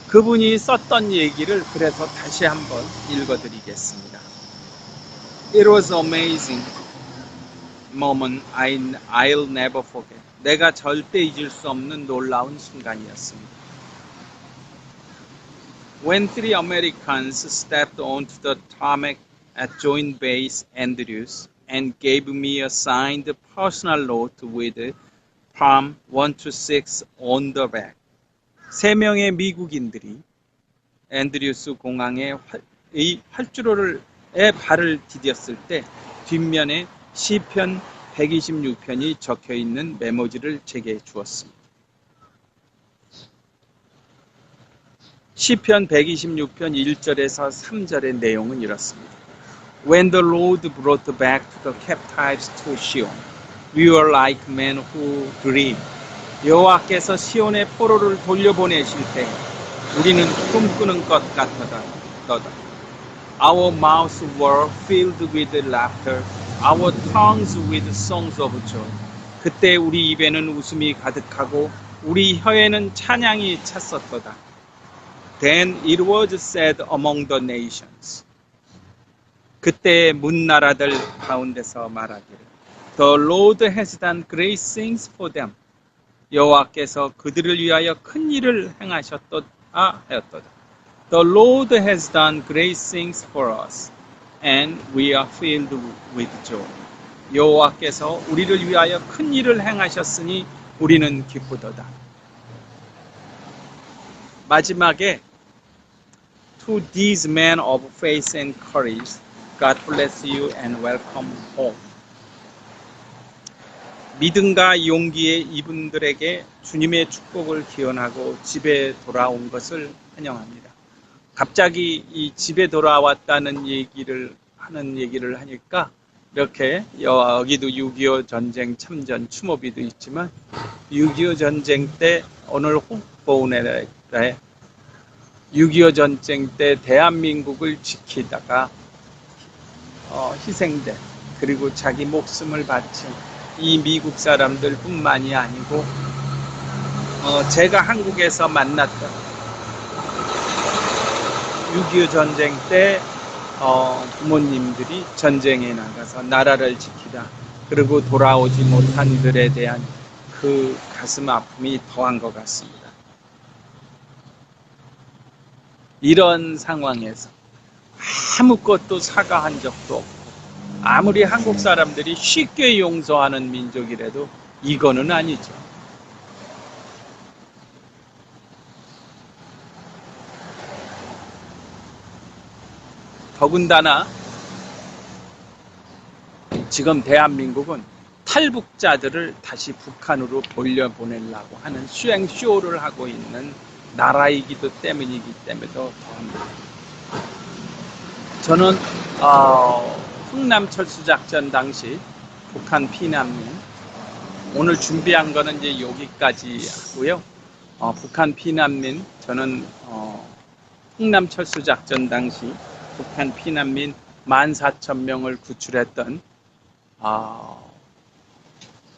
그분이 썼던 얘기를 그래서 다시 한번 읽어드리겠습니다. It was amazing moment I'll never forget. 내가 절대 잊을 수 없는 놀라운 순간이었습니다. When 3 Americans stepped onto the tarmac at Joint Base Andrews and gave me a signed personal note with Palm 126 on the back. 3명의 미국인들이 앤드류스 공항의 활주로에 발을 디뎠을 때 뒷면에 시편 126편이 적혀있는 메모지를 제게 주었습니다. 시편 126편 1절에서 3절의 내용은 이렇습니다. When the Lord brought back the captives to Sion, we were like men who dream. 여호와께서 시온의 포로를 돌려보내실 때 우리는 꿈꾸는 것 같았다. Our mouths were filled with laughter, our tongues with songs of joy. 그때 우리 입에는 웃음이 가득하고 우리 혀에는 찬양이 찼었도다. Then it was said among the nations. 그때 문나라들 가운데서 말하기를 The Lord has done great things for them. 여호와께서 그들을 위하여 큰 일을 행하셨도다 하였도다. The Lord has done great things for us, and we are filled with joy. 여호와께서 우리를 위하여 큰 일을 행하셨으니 우리는 기쁘도다. 마지막에 To these men of faith and courage, God bless you and welcome home. 믿음과 용기의 이분들에게 주님의 축복을 기원하고 집에 돌아온 것을 환영합니다. 갑자기 이 집에 돌아왔다는 얘기를 하니까 이렇게 여기도 6.25 전쟁 참전 추모비도 있지만 6.25 전쟁 때 오늘 홍보운에 6.25 전쟁 때 대한민국을 지키다가 희생된 그리고 자기 목숨을 바친 이 미국 사람들 뿐만이 아니고 제가 한국에서 만났던 6.25 전쟁 때 부모님들이 전쟁에 나가서 나라를 지키다 그리고 돌아오지 못한 이들에 대한 그 가슴 아픔이 더한 것 같습니다. 이런 상황에서 아무것도 사과한 적도 없고 아무리 한국 사람들이 쉽게 용서하는 민족이라도 이거는 아니죠. 더군다나 지금 대한민국은 탈북자들을 다시 북한으로 돌려보내려고 하는 수행쇼를 하고 있는 나라이기도 때문이기 때문에 더합니다. 저는 흥남철수작전 당시 북한 피난민 오늘 준비한 거는 이제 여기까지 하고요. 북한 피난민 저는 흥남철수작전 당시 북한 피난민 14,000명을 구출했던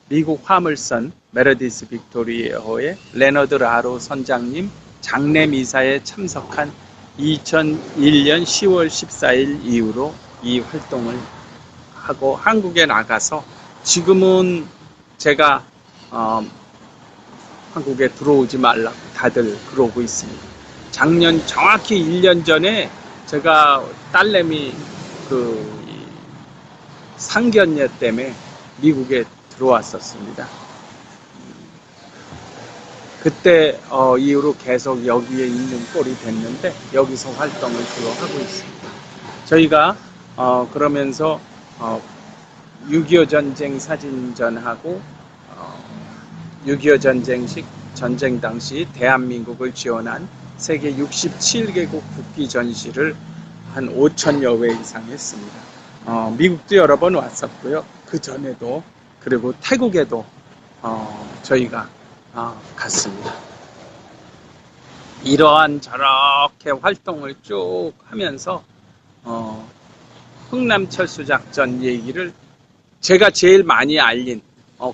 미국 화물선 메르디스 빅토리아호의 레너드 라로 선장님 장례 미사에 참석한 2001년 10월 14일 이후로 이 활동을 하고 한국에 나가서 지금은 제가 한국에 들어오지 말라고 다들 그러고 있습니다. 작년 정확히 1년 전에 제가 딸내미 상견례 때문에 미국에 들어왔었습니다. 그때 이후로 계속 여기에 있는 꼴이 됐는데 여기서 활동을 주로 하고 있습니다. 저희가 그러면서 6.25 전쟁 사진전하고 6.25 전쟁식 전쟁 당시 대한민국을 지원한 세계 67개국 국기 전시를 한 5,000여 회 이상 했습니다. 미국도 여러 번 왔었고요. 그 전에도 그리고 태국에도 저희가 갔습니다. 이러한 저렇게 활동을 쭉 하면서 흥남철수작전 얘기를 제가 제일 많이 알린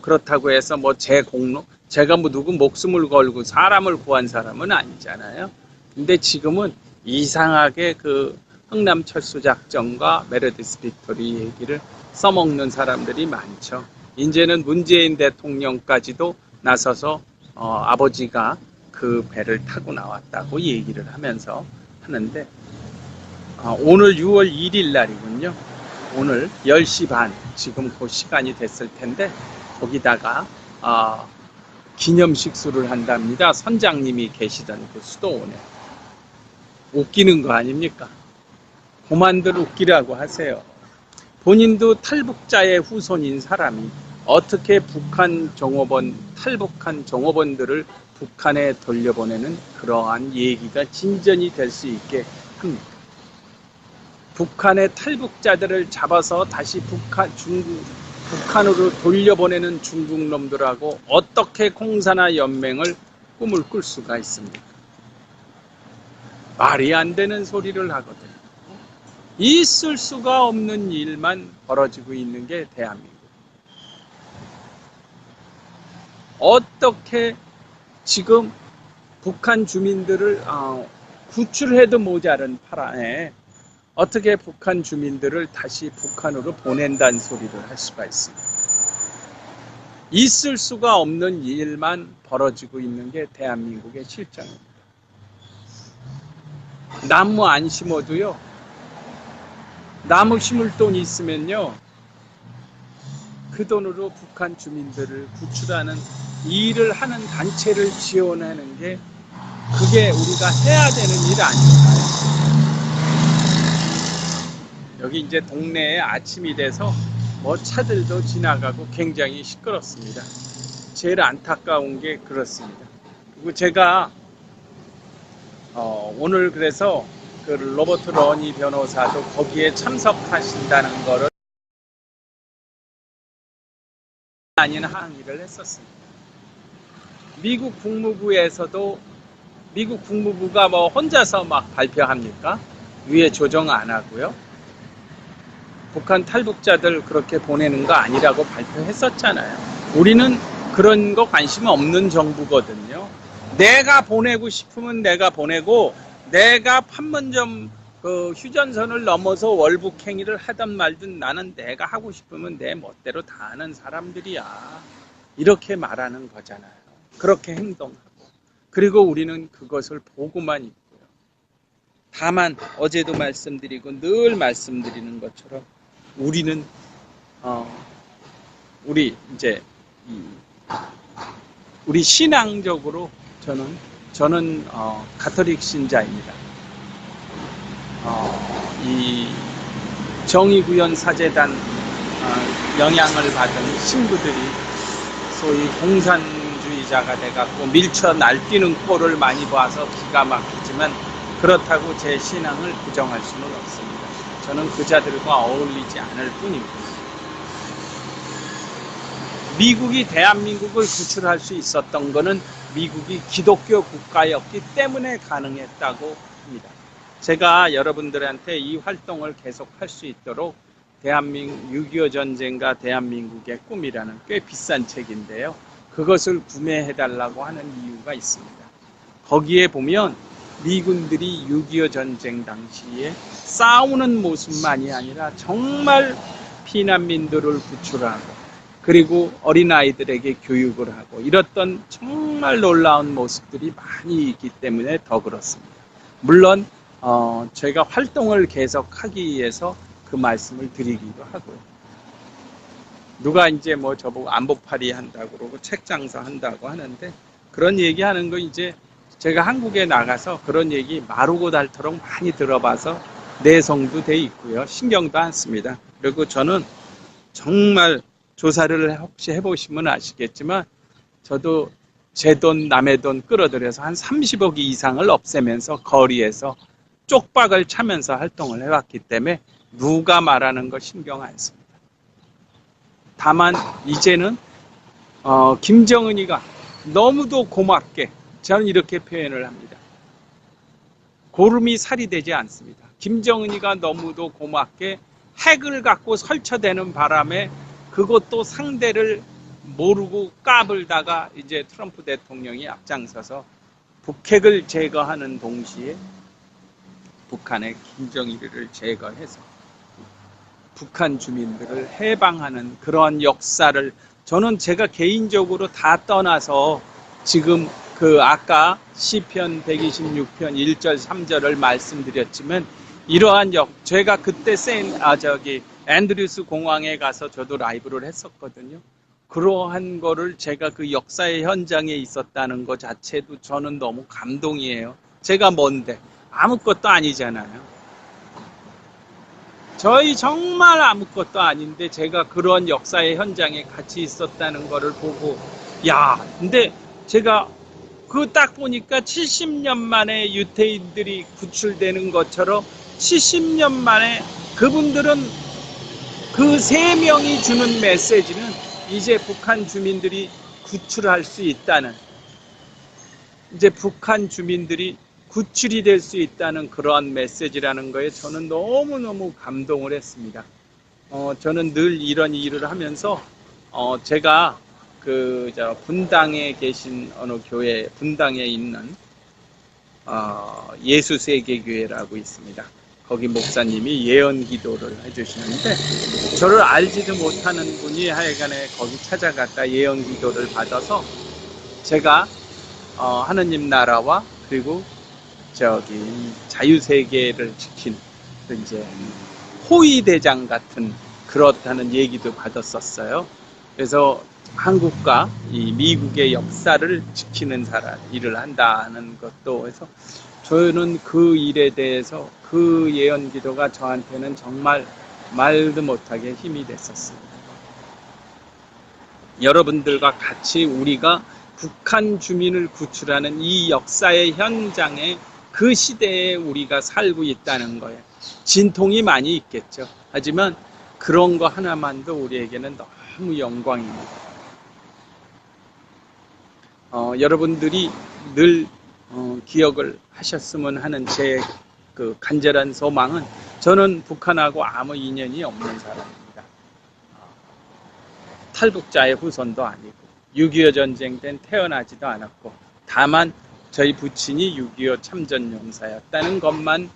그렇다고 해서 뭐 제 공로 제가 뭐 누구 목숨을 걸고 사람을 구한 사람은 아니잖아요. 근데 지금은 이상하게 그 흥남철수작전과 메르디스 빅토리 얘기를 써먹는 사람들이 많죠. 이제는 문재인 대통령까지도 나서서 아버지가 그 배를 타고 나왔다고 얘기를 하면서 하는데 오늘 6월 1일 날이군요. 오늘 10시 반 지금 그 시간이 됐을 텐데 거기다가 기념식수를 한답니다. 선장님이 계시던 그 수도원에. 웃기는 거 아닙니까? 그만들 웃기라고 하세요. 본인도 탈북자의 후손인 사람이 어떻게 탈북한 종업원들을 북한에 돌려보내는 그러한 얘기가 진전이 될 수 있게 합니다. 북한의 탈북자들을 잡아서 다시 북한으로 돌려보내는 중국 놈들하고 어떻게 공사나 연맹을 꿈을 꿀 수가 있습니까? 말이 안 되는 소리를 하거든요. 있을 수가 없는 일만 벌어지고 있는 게 대한민국. 어떻게 지금 북한 주민들을 구출해도 모자른 파란에 어떻게 북한 주민들을 다시 북한으로 보낸다는 소리를 할 수가 있습니다. 있을 수가 없는 일만 벌어지고 있는 게 대한민국의 실정입니다. 나무 안 심어도요, 나무 심을 돈이 있으면요, 그 돈으로 북한 주민들을 구출하는 일을 하는 단체를 지원하는 게 그게 우리가 해야 되는 일 아닐까요? 여기 이제 동네에 아침이 돼서 뭐 차들도 지나가고 굉장히 시끄럽습니다. 제일 안타까운 게 그렇습니다. 그리고 제가 오늘 그래서 그 로버트 러니 변호사도 거기에 참석하신다는 거를 아닌 항의를 했었습니다. 미국 국무부가 뭐 혼자서 막 발표합니까? 위에 조정 안 하고요. 북한 탈북자들 그렇게 보내는 거 아니라고 발표했었잖아요. 우리는 그런 거 관심 없는 정부거든요. 내가 보내고 싶으면 내가 보내고, 내가 판문점 그 휴전선을 넘어서 월북행위를 하든 말든 나는 내가 하고 싶으면 내 멋대로 다 하는 사람들이야. 이렇게 말하는 거잖아요. 그렇게 행동하고. 그리고 우리는 그것을 보고만 있고요. 다만 어제도 말씀드리고 늘 말씀드리는 것처럼 우리는 우리 신앙적으로 저는 가톨릭 신자입니다. 이 정의구현 사재단 영향을 받은 신부들이 소위 공산주의자가 돼갖고 밀쳐 날뛰는 꼴을 많이 봐서 기가 막히지만 그렇다고 제 신앙을 부정할 수는 없습니다. 저는 그 자들과 어울리지 않을 뿐입니다. 미국이 대한민국을 구출할 수 있었던 것은 미국이 기독교 국가였기 때문에 가능했다고 합니다. 제가 여러분들한테 이 활동을 계속할 수 있도록 6.25 전쟁과 대한민국의 꿈이라는 꽤 비싼 책인데요. 그것을 구매해달라고 하는 이유가 있습니다. 거기에 보면 미군들이 6.25 전쟁 당시에 싸우는 모습만이 아니라 정말 피난민들을 구출하고 그리고 어린아이들에게 교육을 하고 이랬던 정말 놀라운 모습들이 많이 있기 때문에 더 그렇습니다. 물론 저희가 활동을 계속하기 위해서 그 말씀을 드리기도 하고요. 누가 이제 뭐 저보고 안보파리 한다고 그러고 책 장사 한다고 하는데 그런 얘기하는 거 이제 제가 한국에 나가서 그런 얘기 마르고 닳도록 많이 들어봐서 내성도 돼 있고요. 신경도 안 씁니다. 그리고 저는 정말 조사를 혹시 해보시면 아시겠지만 저도 제 돈 남의 돈 끌어들여서 한 30억 이상을 없애면서 거리에서 쪽박을 차면서 활동을 해왔기 때문에 누가 말하는 거 신경 안 씁니다. 다만 이제는 김정은이가 너무도 고맙게 저는 이렇게 표현을 합니다. 고름이 살이 되지 않습니다. 김정은이가 너무도 고맙게 핵을 갖고 설쳐대는 바람에 그것도 상대를 모르고 까불다가 이제 트럼프 대통령이 앞장서서 북핵을 제거하는 동시에 북한의 김정일을 제거해서 북한 주민들을 해방하는 그런 역사를 저는 제가 개인적으로 다 떠나서 지금 그 아까 시편 126편 1절 3절을 말씀드렸지만 이러한 제가 그때 앤드류스 공항에 가서 저도 라이브를 했었거든요. 그러한 거를 제가 그 역사의 현장에 있었다는 것 자체도 저는 너무 감동이에요. 제가 뭔데? 아무것도 아니잖아요. 저희 정말 아무것도 아닌데 제가 그런 역사의 현장에 같이 있었다는 거를 보고 근데 제가 그 딱 보니까 70년 만에 유태인들이 구출되는 것처럼 70년 만에 그분들은 그 3명이 주는 메시지는 이제 북한 주민들이 구출할 수 있다는, 이제 북한 주민들이 구출이 될 수 있다는 그러한 메시지라는 거에 저는 너무너무 감동을 했습니다. 저는 늘 이런 일을 하면서 제가 분당에 계신 어느 교회, 분당에 있는 예수세계교회라고 있습니다. 거기 목사님이 예언 기도를 해주시는데, 저를 알지도 못하는 분이 하여간에 거기 찾아갔다 예언 기도를 받아서 제가 하느님 나라와 그리고 자유세계를 지킨 이제 호위대장 같은 그렇다는 얘기도 받았었어요. 그래서 한국과 이 미국의 역사를 지키는 일을 한다는 것도 해서 저는 그 일에 대해서 그 예언 기도가 저한테는 정말 말도 못하게 힘이 됐었습니다. 여러분들과 같이 우리가 북한 주민을 구출하는 이 역사의 현장에 그 시대에 우리가 살고 있다는 거예요. 진통이 많이 있겠죠. 하지만 그런 거 하나만도 우리에게는 너무 영광입니다. 여러분들이 늘 기억을 하셨으면 하는 제 간절한 소망은, 저는 북한하고 아무 인연이 없는 사람입니다. 탈북자의 후손도 아니고 6.25 전쟁 땐 태어나지도 않았고, 다만 저희 부친이 6.25 참전용사였다는 것만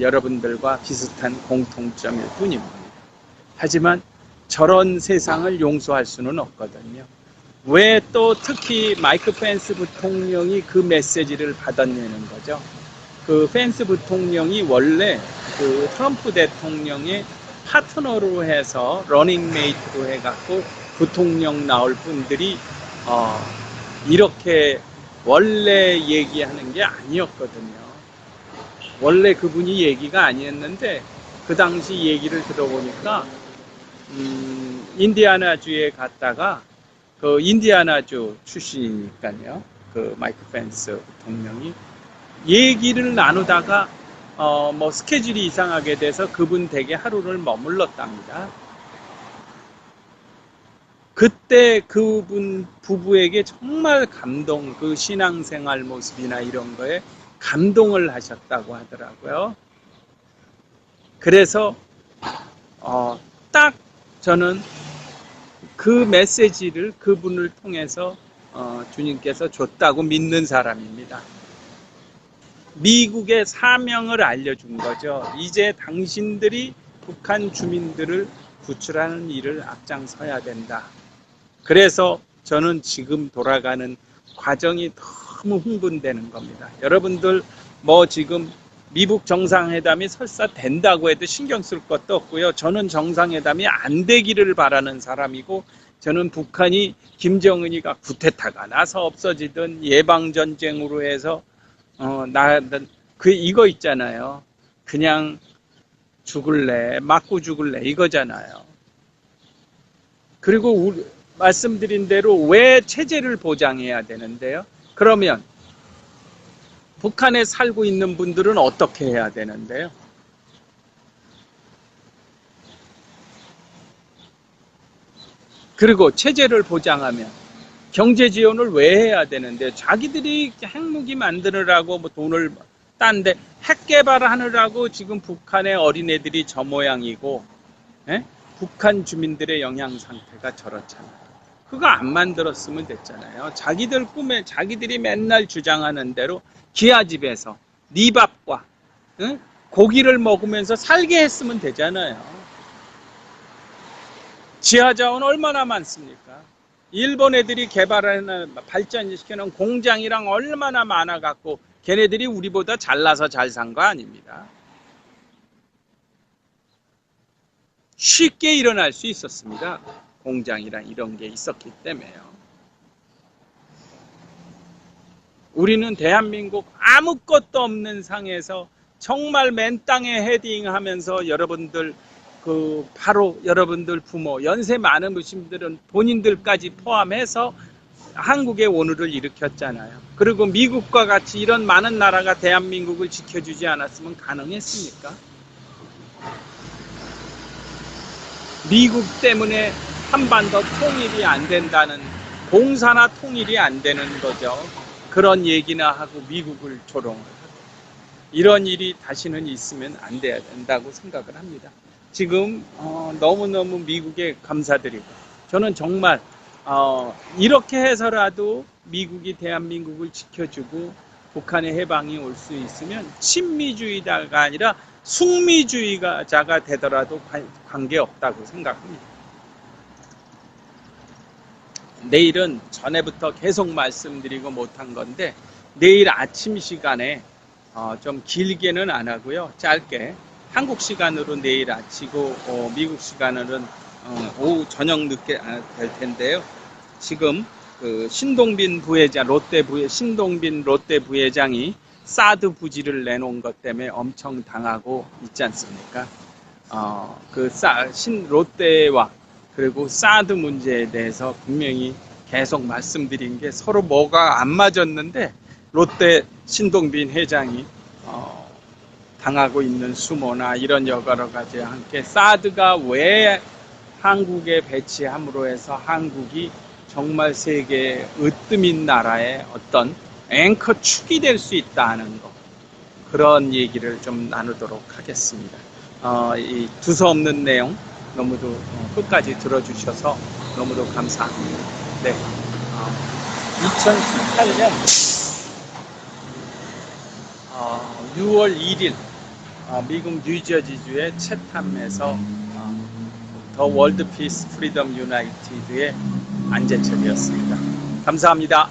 여러분들과 비슷한 공통점일 뿐입니다. 하지만 저런 세상을 용서할 수는 없거든요. 왜 또 특히 마이크 펜스 부통령이 그 메시지를 받았냐는 거죠. 그 펜스 부통령이 원래 그 트럼프 대통령의 파트너로 해서 러닝메이트로 해갖고 부통령 나올 분들이 이렇게 원래 얘기하는 게 아니었거든요. 원래 그분이 얘기가 아니었는데 그 당시 얘기를 들어보니까 인디아나주에 갔다가 그 인디아나주 출신이니까요. 그 마이크 펜스 부통령이 얘기를 나누다가 뭐 스케줄이 이상하게 돼서 그분 댁에 하루를 머물렀답니다. 그때 그분 부부에게 정말 그 신앙생활 모습이나 이런 거에 감동을 하셨다고 하더라고요. 그래서 딱 저는 그 메시지를 그분을 통해서 주님께서 줬다고 믿는 사람입니다. 미국의 사명을 알려준 거죠. 이제 당신들이 북한 주민들을 구출하는 일을 앞장서야 된다. 그래서 저는 지금 돌아가는 과정이 너무 흥분되는 겁니다. 여러분들 지금 미국 정상회담이 설사 된다고 해도 신경 쓸 것도 없고요. 저는 정상회담이 안 되기를 바라는 사람이고, 저는 북한이 김정은이가 쿠데타가 나서 없어지든 예방전쟁으로 해서 이거 있잖아요. 그냥 죽을래, 맞고 죽을래 이거잖아요. 그리고 말씀드린 대로 왜 체제를 보장해야 되는데요? 그러면 북한에 살고 있는 분들은 어떻게 해야 되는데요? 그리고 체제를 보장하면 경제 지원을 왜 해야 되는데, 자기들이 핵무기 만드느라고 돈을 딴데 핵 개발하느라고 지금 북한의 어린애들이 저 모양이고, 북한 주민들의 영양 상태가 저렇잖아요. 그거 안 만들었으면 됐잖아요. 자기들이 맨날 주장하는 대로 기아집에서 네 밥과 고기를 먹으면서 살게 했으면 되잖아요. 지하자원 얼마나 많습니까? 일본 애들이 발전시켜놓은 공장이랑 얼마나 많아갖고 걔네들이 우리보다 잘나서 잘 산 거 아닙니다. 쉽게 일어날 수 있었습니다. 공장이랑 이런 게 있었기 때문에요. 우리는 대한민국 아무것도 없는 상에서 정말 맨 땅에 헤딩하면서 여러분들 바로 여러분들 부모 연세 많은 분들은 본인들까지 포함해서 한국의 원우를 일으켰잖아요. 그리고 미국과 같이 이런 많은 나라가 대한민국을 지켜주지 않았으면 가능했습니까? 미국 때문에 한반도 통일이 안 된다는, 공사나 통일이 안 되는 거죠. 그런 얘기나 하고 미국을 조롱을 하고, 이런 일이 다시는 있으면 안 돼야 된다고 생각을 합니다. 지금 너무너무 미국에 감사드리고, 저는 정말 이렇게 해서라도 미국이 대한민국을 지켜주고 북한의 해방이 올 수 있으면 친미주의자가 아니라 숙미주의자가 되더라도 관계없다고 생각합니다. 내일은 전에부터 계속 말씀드리고 못한 건데, 내일 아침 시간에 좀 길게는 안 하고요, 짧게 한국 시간으로 내일 아치고 미국 시간으로는 오후 저녁 늦게 될 텐데요. 지금 그 신동빈 부회장, 신동빈 롯데 부회장이 사드 부지를 내놓은 것 때문에 엄청 당하고 있지 않습니까? 롯데와 그리고 사드 문제에 대해서 분명히 계속 말씀드린 게, 서로 뭐가 안 맞았는데 롯데 신동빈 회장이 당하고 있는 수모나 이런 여러 가지와 함께 사드가 왜 한국에 배치함으로 해서 한국이 정말 세계의 으뜸인 나라의 어떤 앵커 축이 될 수 있다는 것, 그런 얘기를 좀 나누도록 하겠습니다. 이 두서없는 내용 너무도 끝까지 들어주셔서 너무도 감사합니다. 네, 2018년 6월 1일 미국 뉴저지주의 채탐에서 더 월드 피스 프리덤 유나이티드의 안재철이었습니다. 감사합니다.